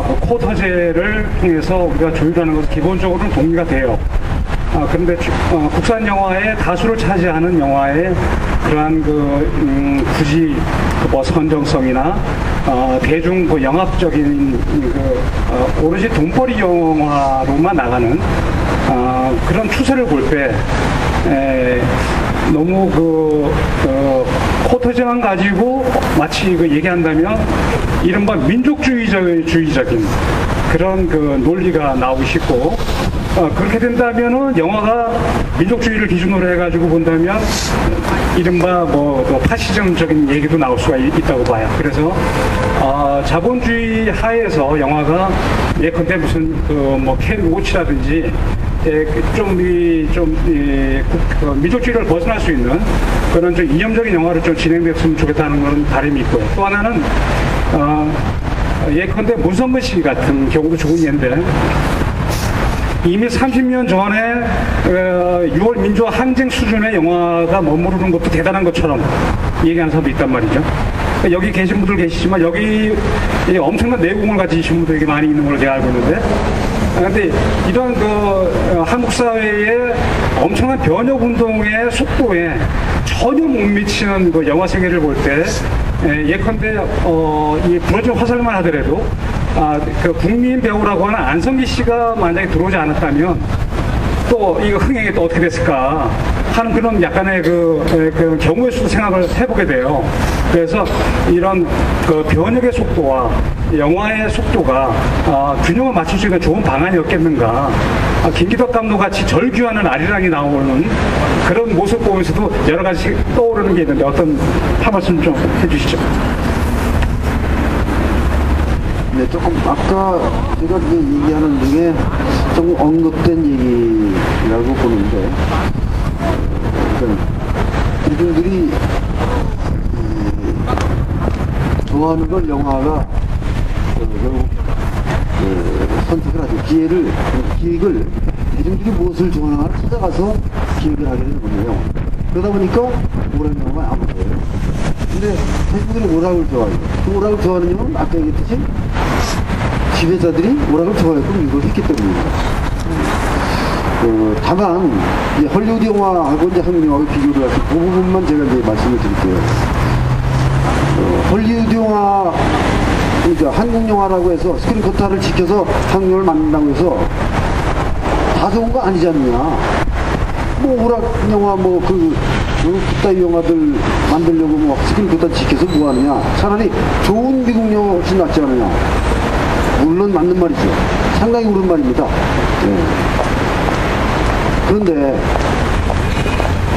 그 쿼터제를 통해서 우리가 조율하는 것은 기본적으로는 동의가 돼요. 그런데 국산 영화의 다수를 차지하는 영화의 그러한 굳이 뭐 선정성이나 대중 영합적인 오로지 돈벌이 영화로만 나가는 그런 추세를 볼 때 너무 코트지만 가지고 마치 얘기한다면 이른바 민족주의적인 그런 논리가 나오기 쉽고 그렇게 된다면은 영화가 민족주의를 기준으로 해가지고 본다면 이른바 파시즘적인 얘기도 나올 수가 있다고 봐요. 그래서 자본주의 하에서 영화가 예컨대 무슨 켄 로치라든지 민족주의를 벗어날 수 있는 그런 좀 이념적인 영화를 좀 진행됐으면 좋겠다는 그런 바람이 있고요. 또 하나는 예컨대 문성근 씨 같은 경우도 좋은 예인데 이미 30년 전에 6월 민주화 항쟁 수준의 영화가 머무르는 것도 대단한 것처럼 얘기하는 사람도 있단 말이죠. 여기 계신 분들 계시지만 여기 엄청난 내공을 가지신 분들이 많이 있는 걸로 제가 알고 있는데 근데 이런 한국 사회의 엄청난 변혁 운동의 속도에 전혀 못 미치는 영화 세계를 볼 때 예컨대 이 부러진 화살만 하더라도 국민 배우라고 하는 안성기 씨가 만약에 들어오지 않았다면 또 이거 흥행이 또 어떻게 됐을까 하는 그런 약간의 그 경우의 수도 생각을 해보게 돼요. 그래서 이런 변혁의 속도와 영화의 속도가 균형을 맞출 수 있는 좋은 방안이었겠는가. 김기덕 감독 같이 절규하는 아리랑이 나오는 그런 모습 보면서도 여러 가지 떠오르는 게 있는데 어떤 한 말씀 좀 해주시죠. 네, 조금 아까 제가 얘기하는 중에 조금 언급된 얘기라고 보는데 대중들이 좋아하는 걸 영화가 결국 선택을 하죠. 기획을 대중들이 무엇을 좋아하나 찾아가서 기획을 하게 되는 거예요. 그러다 보니까 오락의 영화가 안 보여요. 근데 대중들이 오락을 좋아해요. 그 오락을 좋아하는 이유는 아까 얘기했듯이 지배자들이 오락을 좋아했고 이걸 했기 때문입니다. 다만 헐리우드 영화하고 이제 한국 영화를 비교를 할 때 그 부분만 제가 이제 말씀을 드릴게요. 헐리우드 영화, 그러니까 한국 영화라고 해서 스크린 코타를 지켜서 한국 영화를 만든다고 해서 다 좋은 거 아니지 않느냐. 오락 영화 그따위 영화들 만들려고 스크린 코타 지켜서 뭐 하느냐. 차라리 좋은 미국 영화 훨씬 낫지 않느냐. 물론 맞는 말이죠. 상당히 옳은 말입니다. 네. 그런데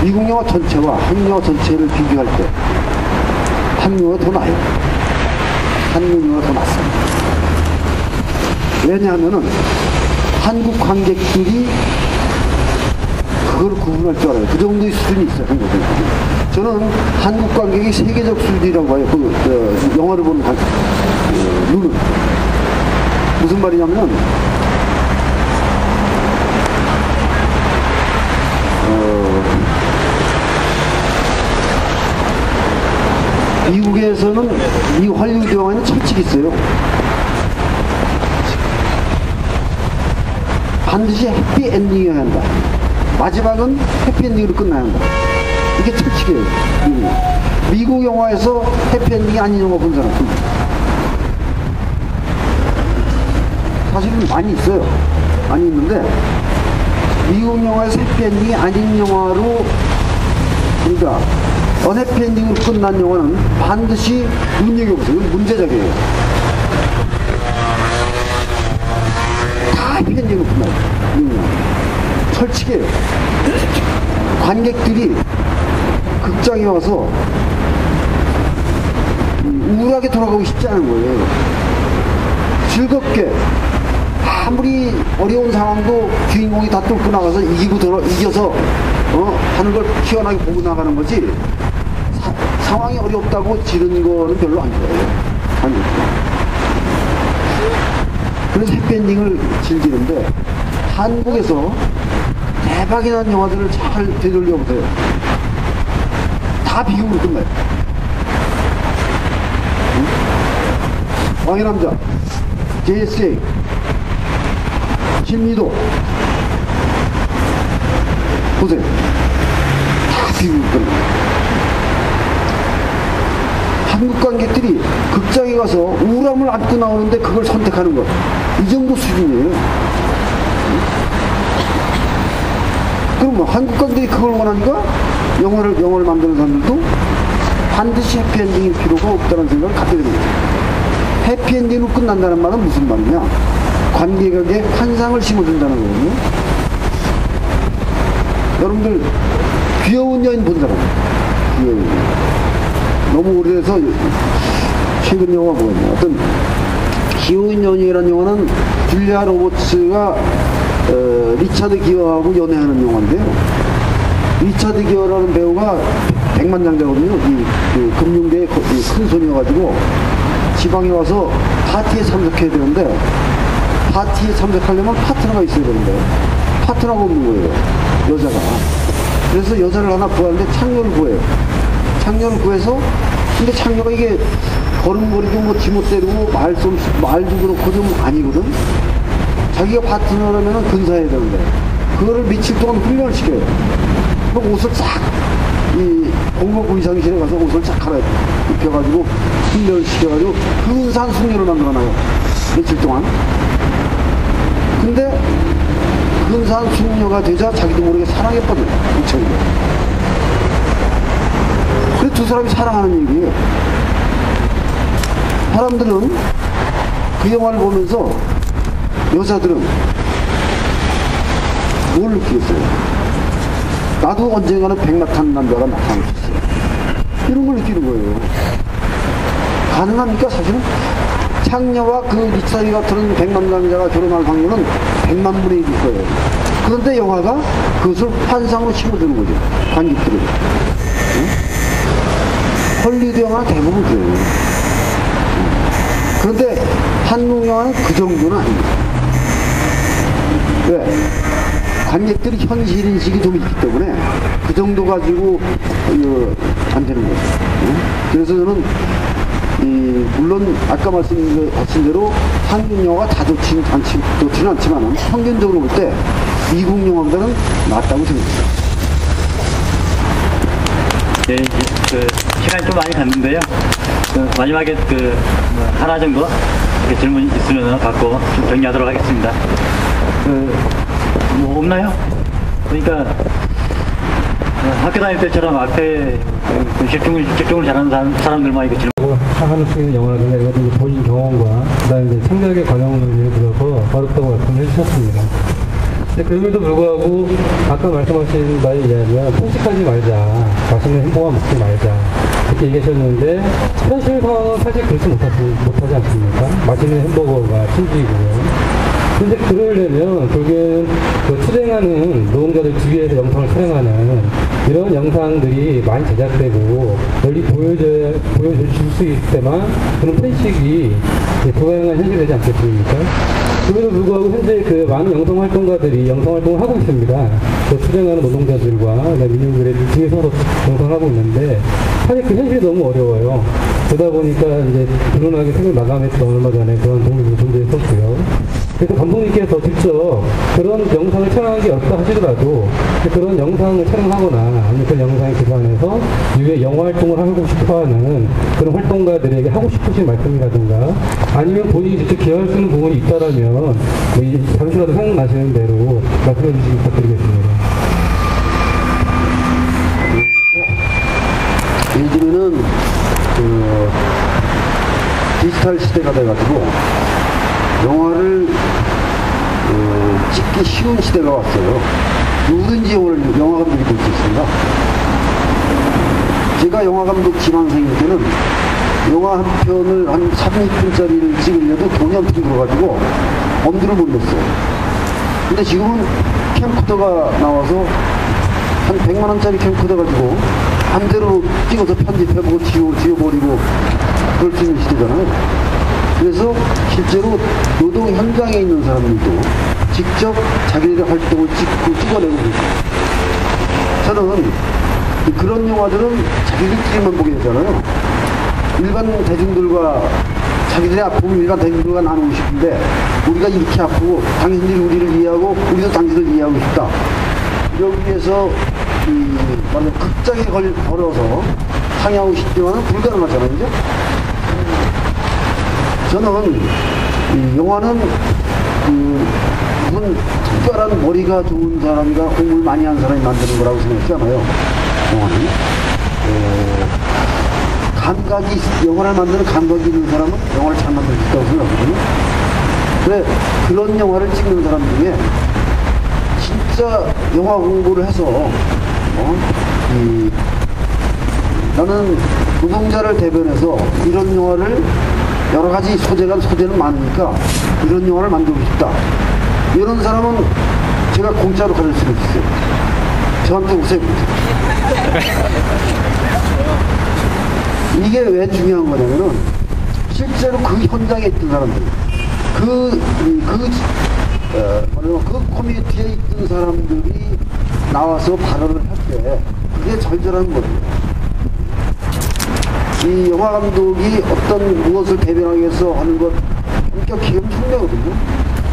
미국 영화 전체와 한국 영화 전체를 비교할 때 한국 영화가 더 나아요. 한국 영화가 더 낫습니다. 왜냐하면은 한국 관객들이 그걸 구분할 줄 알아요. 그 정도의 수준이 있어요. 한국 관객들이. 저는 한국 관객이 세계적 수준이라고 봐요. 영화를 보는 눈은. 무슨 말이냐면 미국에서는 이 헐리우드 영화에는 철칙이 있어요. 반드시 해피엔딩이어야 한다. 마지막은 해피엔딩으로 끝나야 한다. 이게 철칙이에요. 미국 영화에서 해피엔딩이 아닌 영화 본 사람 사실은 많이 있어요. 많이 있는데 미국 영화에서 해피엔딩이 아닌 영화로, 그러니까 언해피엔딩으로 끝난 영화는 반드시 눈여겨보세요. 이건 문제작이에요. 다 해피엔딩으로 끝나요. 철칙이에요. 관객들이 극장에 와서 우울하게 돌아가고 싶지 않은 거예요. 즐겁게 아무리 어려운 상황도 주인공이 다 뚫고 나가서 이겨서 하는 걸 시원하게 보고 나가는 거지, 상황이 어렵다고 지르는 거는 별로 안 좋아해요. 그래서 해피엔딩을 즐기는데 한국에서 대박이 난 영화들을 잘 되돌려보세요. 다 비극으로 끝나요. 왕의 남자, JSA, 신미도 보세요. 다 비극으로 끝나요. 한국 관객들이 극장에 가서 우람을 안고 나오는데 그걸 선택하는 것. 이 정도 수준이에요. 그럼 뭐 한국 관객들이 그걸 원하니까 영화를 만드는 사람들도 반드시 해피엔딩일 필요가 없다는 생각을 갖게 됩니다. 해피엔딩으로 끝난다는 말은 무슨 말이냐? 관객에게 환상을 심어준다는 거거든요. 여러분들 귀여운 여인 본 사람? 귀여운 여인. 너무 오래돼서 최근 영화 뭐였냐? 어떤 귀여운 여인이라는 영화는 줄리아 로버츠가 리차드 기어하고 연애하는 영화인데요. 리차드 기어라는 배우가 백만장자거든요. 이 금융계의 큰 손이어가지고 지방에 와서 파티에 참석해야 되는데 파티에 참석하려면 파트너가 있어야 되는데 파트너가 없는 거예요. 여자가. 그래서 여자를 하나 구하는데 창녀를 구해요. 창녀를 구해서 근데 창녀가 이게 걸음걸이도 뭐 지못 때리고 말도 그렇고 좀 아니거든. 자기가 파트너라면 근사해야 되는데 그거를 며칠 동안 훈련을 시켜요. 그럼 옷을 싹 이 공복부 의상실에 가서 옷을 싹 갈아입혀가지고 훈련을 시켜가지고 근사한 숙녀를 만들어놔요. 며칠 동안. 근데 근사한 숙녀가 되자 자기도 모르게 사랑에 빠져요. 우체국에. 그래서 두 사람이 사랑하는 얘기예요. 사람들은 그 영화를 보면서 여자들은 뭘 느끼겠어요? 나도 언젠가는 백마탄 남자가 나타날 수 있어요. 이런 걸 느끼는 거예요. 가능합니까? 사실은 창녀와 그 리차드 같은 백만 남자가 결혼할 확률은 100만 분의 1일 거예요. 그런데 영화가 그것을 환상으로 심어주는 거죠. 관객들을. 응? 헐리우드 영화는 대부분 그래요. 그런데 한국 영화는 그 정도는 아닙니다. 왜? 관객들이 현실인식이 좀 있기 때문에 그 정도 가지고 안 되는 거죠. 응? 그래서 저는 물론 아까 말씀하신 대로 한국 영화가 다 좋지는 않지만 평균적으로 볼 때 미국 영화보다는 낫다고 생각합니다. 네, 이제 시간이 좀 많이 갔는데요. 마지막에 하나 정도 이렇게 질문 있으면 갖고 좀 정리하도록 하겠습니다. 뭐 없나요? 그러니까 학교 다닐 때처럼 앞에 집중을 잘하는 사람들만 이거 질문. 하는 수 있는 영화라든가 이런 것들 본인 경험과 그다음에 이제 창작의 과정을 예를 들어서 어렵다고 말씀을 해주셨습니다. 그럼에도 불구하고 아까 말씀하신 바에 의하면 편식하지 말자, 맛있는 햄버거 먹지 말자 이렇게 얘기하셨는데 현실 상황은 사실 그렇지 못하지 않습니까? 맛있는 햄버거가 신주이고요. 근데 그러려면 결국엔 촬영하는 노동자들 주위에서 영상을 촬영하는 이런 영상들이 많이 제작되고 널리 보여줄 수 있을 때만 그런 편식이 불가능한 현실이 되지 않겠습니까? 그럼에도 불구하고 현재 많은 영상 활동가들이 영상 활동을 하고 있습니다. 촬영하는 노동자들과 민중들의 뒤에서 영상을 하고 있는데 사실 그 현실이 너무 어려워요. 그러다 보니까 이제 드러나게 생각 마감했던 얼마 전에 그런 동료도 존재했었고요. 그래서 감독님께서 직접 그런 영상을 촬영하는 게 어렵다 하시더라도 그런 영상을 촬영하거나 아니면 그 영상에 기반해서 유해 영화 활동을 하고 싶어하는 그런 활동가들에게 하고 싶으신 말씀이라든가 아니면 본인이 직접 기여할 수 있는 부분이 있다라면 잠시라도 생각나시는 대로 말씀해 주시기 부탁드리겠습니다. 요즘에는 디지털 시대가 돼가지고 영화를 찍기 쉬운 시대가 왔어요. 누구든지 오늘 영화 감독이 될 수 있습니다. 제가 영화 감독 지망생일 때는 영화 한 편을 한 30분짜리를 찍으려도 돈이 엄청 들어가지고 엄두를 못 냈어요. 근데 지금은 캠코더가 나와서 한 100만원짜리 캠코더 가지고 맘대로 찍어서 편집해보고 지워버리고 그럴 수 있는 시대잖아요. 그래서 실제로 노동 현장에 있는 사람들도 직접 자기들의 활동을 찍어내고 있어요. 저는 그런 영화들은 자기들끼리만 보게 되잖아요. 일반 대중들과 자기들의 아픔을 일반 대중들과 나누고 싶은데 우리가 이렇게 아프고 당신들이 우리를 이해하고 우리도 당신들을 이해하고 싶다. 여기에서 극장에 걸어서 상향하고 싶지만 불가능하잖아요. 그죠? 저는 이 영화는 무슨 특별한 머리가 좋은 사람과 공부를 많이 한 사람이 만드는 거라고 생각했잖아요. 영화는. 영화를 만드는 감각이 있는 사람은 영화를 잘 만들 수 있다고 생각하거든요. 근데 그런 영화를 찍는 사람 중에 진짜 영화 공부를 해서 나는 노동자를 대변해서 이런 영화를 여러 가지 소재는 많으니까 이런 영화를 만들고 싶다. 이런 사람은 제가 공짜로 가질 수는 있어요. 저한테 오세요. 이게 왜 중요한 거냐면은 실제로 그 현장에 있던 사람들, 그 커뮤니티에 있던 사람들이 나와서 발언을 할 때 그게 절절한 거예요. 이 영화 감독이 어떤 무엇을 대변하기 위해서 하는 것 엄격히 청매거든요.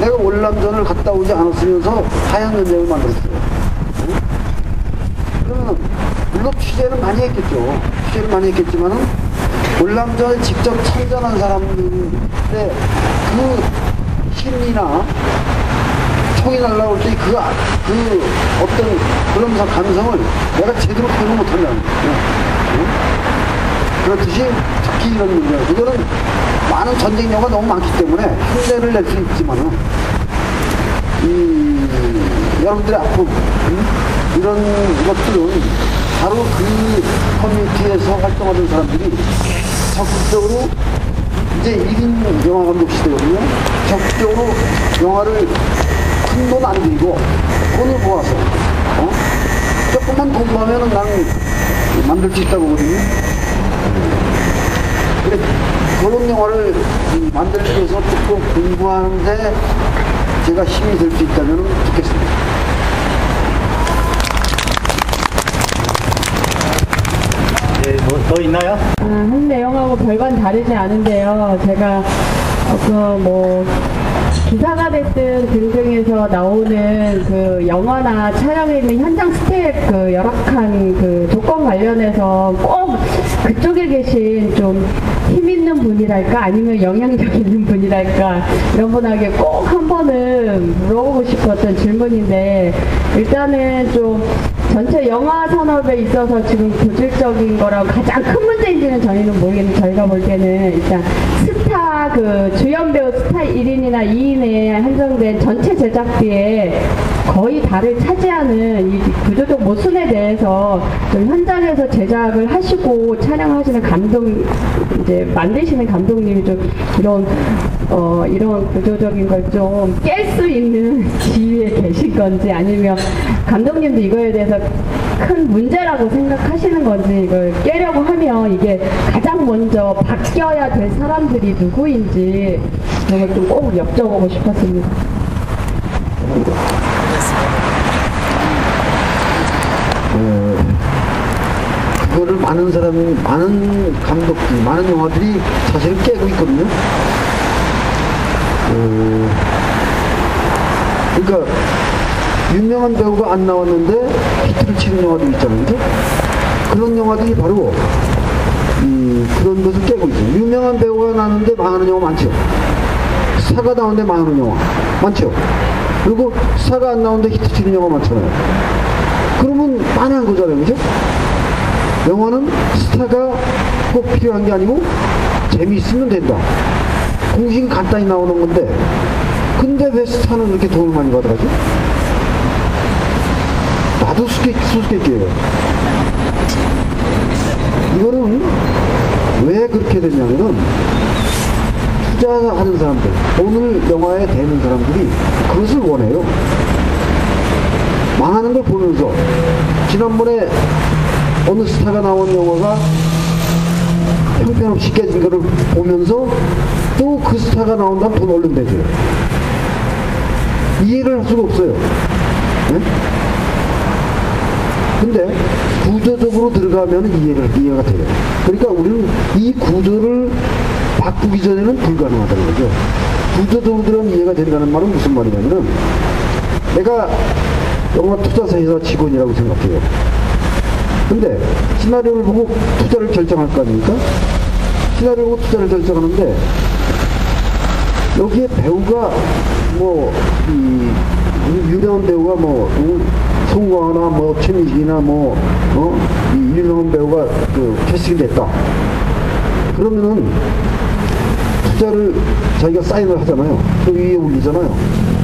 내가 월남전을 갔다 오지 않았으면서 하얀 연장을 만들었어요. 그러면 물론 취재는 많이 했겠죠. 취재를 많이 했겠지만은 월남전에 직접 참전한 사람들의 그 심리나 총이 날라올 때 그 어떤 그런 감성을 내가 제대로 표현 못한다는 거예요. 그렇듯이 특히 이런 문제, 이거는 많은 전쟁 영화가 너무 많기 때문에 흉내를 낼 수 있지만은 여러분들의 아픔 이런 것들은 바로 그 커뮤니티에서 활동하는 사람들이 적극적으로 이제 1인 영화 감독 시대거든요. 적극적으로 영화를 큰 돈 안 들이고 돈을 모아서 조금만 공부하면은 난 만들 수 있다고 보거든요. 그래, 그런 영화를 만들기 위해서 조금 공부하는데 제가 힘이 될 수 있다면 좋겠습니다. 네, 더 있나요? 한 내용하고 별반 다르지 않은데요. 제가 기사가 됐든 등등에서 나오는 그 영화나 촬영에 있는 현장 스텝 그 열악한 그 조건 관련해서 꼭 그쪽에 계신 좀 힘 있는 분이랄까 아니면 영향력 있는 분이랄까 이런 분에게 꼭 한 번은 물어보고 싶었던 질문인데 일단은 좀 전체 영화 산업에 있어서 지금 고질적인 거라고 가장 큰 문제인지는 저희는 모르겠는데 저희가 볼 때는 일단 스타 그 주연 배우 스타 1인이나 2인에 한정된 전체 제작비에 거의 다를 차지하는 이 구조적 모순에 대해서 좀 현장에서 제작을 하시고 촬영하시는 이제 만드시는 감독님이 좀 이런 구조적인 걸 좀 깰 수 있는 지위에 계신 건지 아니면 감독님도 이거에 대해서 큰 문제라고 생각하시는 건지 이걸 깨려고 하면 이게 가장 먼저 바뀌어야 될 사람들이 누구인지 그런 걸 좀 꼭 여쭤보고 싶었습니다. 그거를 많은 감독들, 많은 영화들이 사실은 깨고 있거든요. 그러니까 유명한 배우가 안 나왔는데 히트를 치는 영화들이 있잖아요. 그죠? 그런 영화들이 바로 그런 것을 깨고 있어요. 유명한 배우가 나왔는데 망하는 영화 많죠. 스타가 나오는데 망하는 영화 많죠. 그리고 스타가 안 나오는데 히트 치는 영화 많잖아요. 그러면 많은 거잖아요. 그죠? 영화는 스타가 꼭 필요한 게 아니고 재미있으면 된다. 공식이 간단히 나오는 건데 근데 왜 스타는 이렇게 돈을 많이 받아가죠? 나도 수수께끼예요. 이거는 왜 그렇게 됐냐면은 투자하는 사람들, 돈을 영화에 대는 사람들이 그것을 원해요. 망하는 걸 보면서 지난번에 어느 스타가 나온 영화가 형편없이 깨진 거를 보면서 또 그 스타가 나온다면 돈 얼른 내줘요. 이해를 할 수가 없어요. 네? 근데 구조적으로 들어가면 이해가 돼요. 그러니까 우리는 이 구조를 바꾸기 전에는 불가능하다는 거죠. 구조적으로 들어가면 이해가 되는 말은 무슨 말이냐면은 내가 영화 투자사 회사 직원이라고 생각해요. 근데 시나리오를 보고 투자를 결정할 거 아닙니까? 시나리오를 보고 투자를 결정하는데 여기에 배우가 뭐 유명한 배우가 뭐 송강호나 뭐 최민식이나 이 유명한 배우가 캐스팅이 됐다. 그러면은 투자를 자기가 사인을 하잖아요. 그 위에 올리잖아요.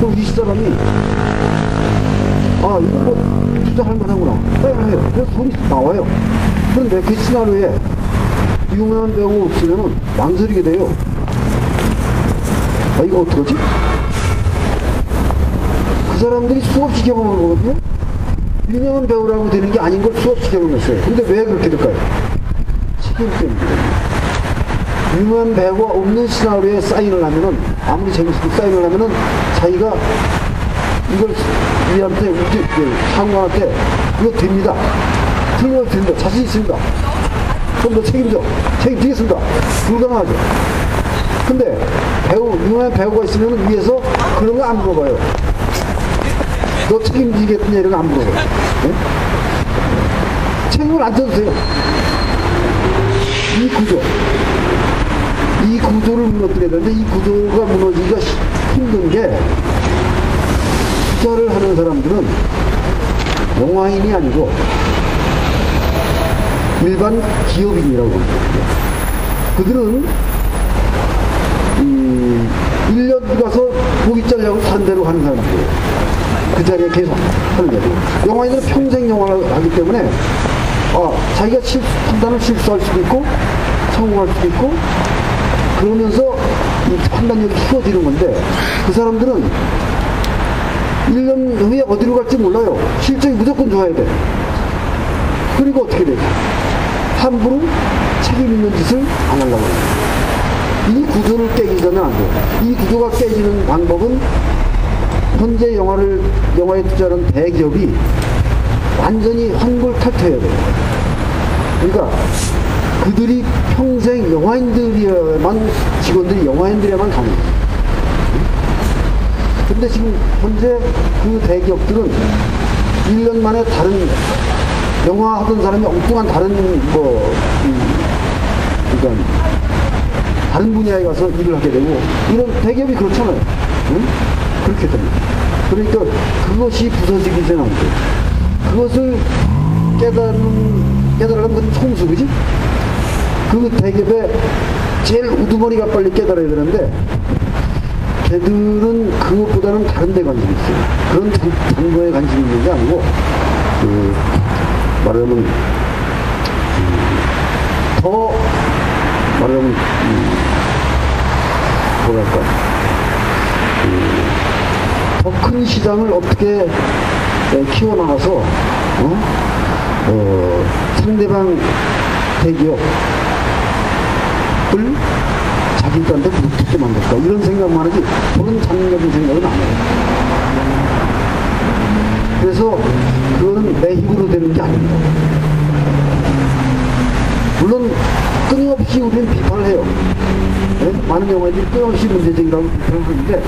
그럼 이 사람이 이거 뭐 투자할 만하구나. 사인을 해요. 그래서 돈이 나와요. 그런데 그 시나리오에 유명한 배우가 없으면은 망설이게 돼요. 이거 어떡하지? 그 사람들이 수없이 경험을 보거든요. 유명한 배우라고 되는 게 아닌 걸 수없이 경험했어요. 근데 왜 그렇게 될까요? 책임 때문에. 유명한 배우가 없는 시나리오에 사인을 하면은, 아무리 재밌어도 사인을 하면은 자기가 이걸 우리한테, 상관한테 이거 됩니다. 틀리면 됩니다. 자신 있습니다. 좀 더 책임져. 책임지겠습니다. 불가능하죠. 근데 유명한 배우가 있으면 위에서 그런 거 안 물어봐요. 너 책임지겠느냐 이런 거 안 물어봐요. 네? 책임을 안 져도 돼요. 이 구조를 무너뜨려야 되는데 이 구조가 무너지기가 힘든 게 투자를 하는 사람들은 영화인이 아니고 일반 기업인이라고 합니다. 그들은 1년 가서 목이 잘려고 다른 데로 가는 사람들이에요. 그 자리에 계속 하는 거죠. 영화인들은 평생 영화를 하기 때문에 자기가 판단을 실수할 수도 있고 성공할 수도 있고 그러면서 이 판단력이 키워지는 건데 그 사람들은 1년 후에 어디로 갈지 몰라요. 실적이 무조건 좋아야 돼. 그리고 어떻게 되죠? 함부로 책임 있는 짓을 안 하려고 해요. 이 구조를 깨기 전에 안 돼요. 이 구조가 깨지는 방법은 현재 영화에 투자하는 대기업이 완전히 환골탈퇴해야 돼요. 그러니까 그들이 평생 직원들이 영화인들에만 가는 거예요. 근데 지금 현재 그 대기업들은 1년 만에 다른 영화 하던 사람이 엉뚱한 다른 그러니까 다른 분야에 가서 일을 하게 되고 이런 대기업이 그렇잖아요. 응? 그렇게 됩니다. 그러니까 그것이 부서지기 전에 안 돼요. 그것을 깨달으려면 그건 총수, 그지? 그 대기업에 제일 우두머리가 빨리 깨달아야 되는데 걔들은 그것보다는 다른 데 관심이 있어요. 그런 단거에 관심이 있는 게 아니고 말하자면 더 말하자면 뭐랄까 더 큰 시장을 어떻게 키워나가서 상대방 대기업을 자기들한테 붙게 만들까 이런 생각만 하지 그런 장면적인 생각은 안 해요. 그래서 그거는 내 힘으로 되는 게 아닙니다. 물론 끊임없이 우리는 비판을 해요. 네? 많은 영화들이 끊임없이 문제제기라고 비판을 하는데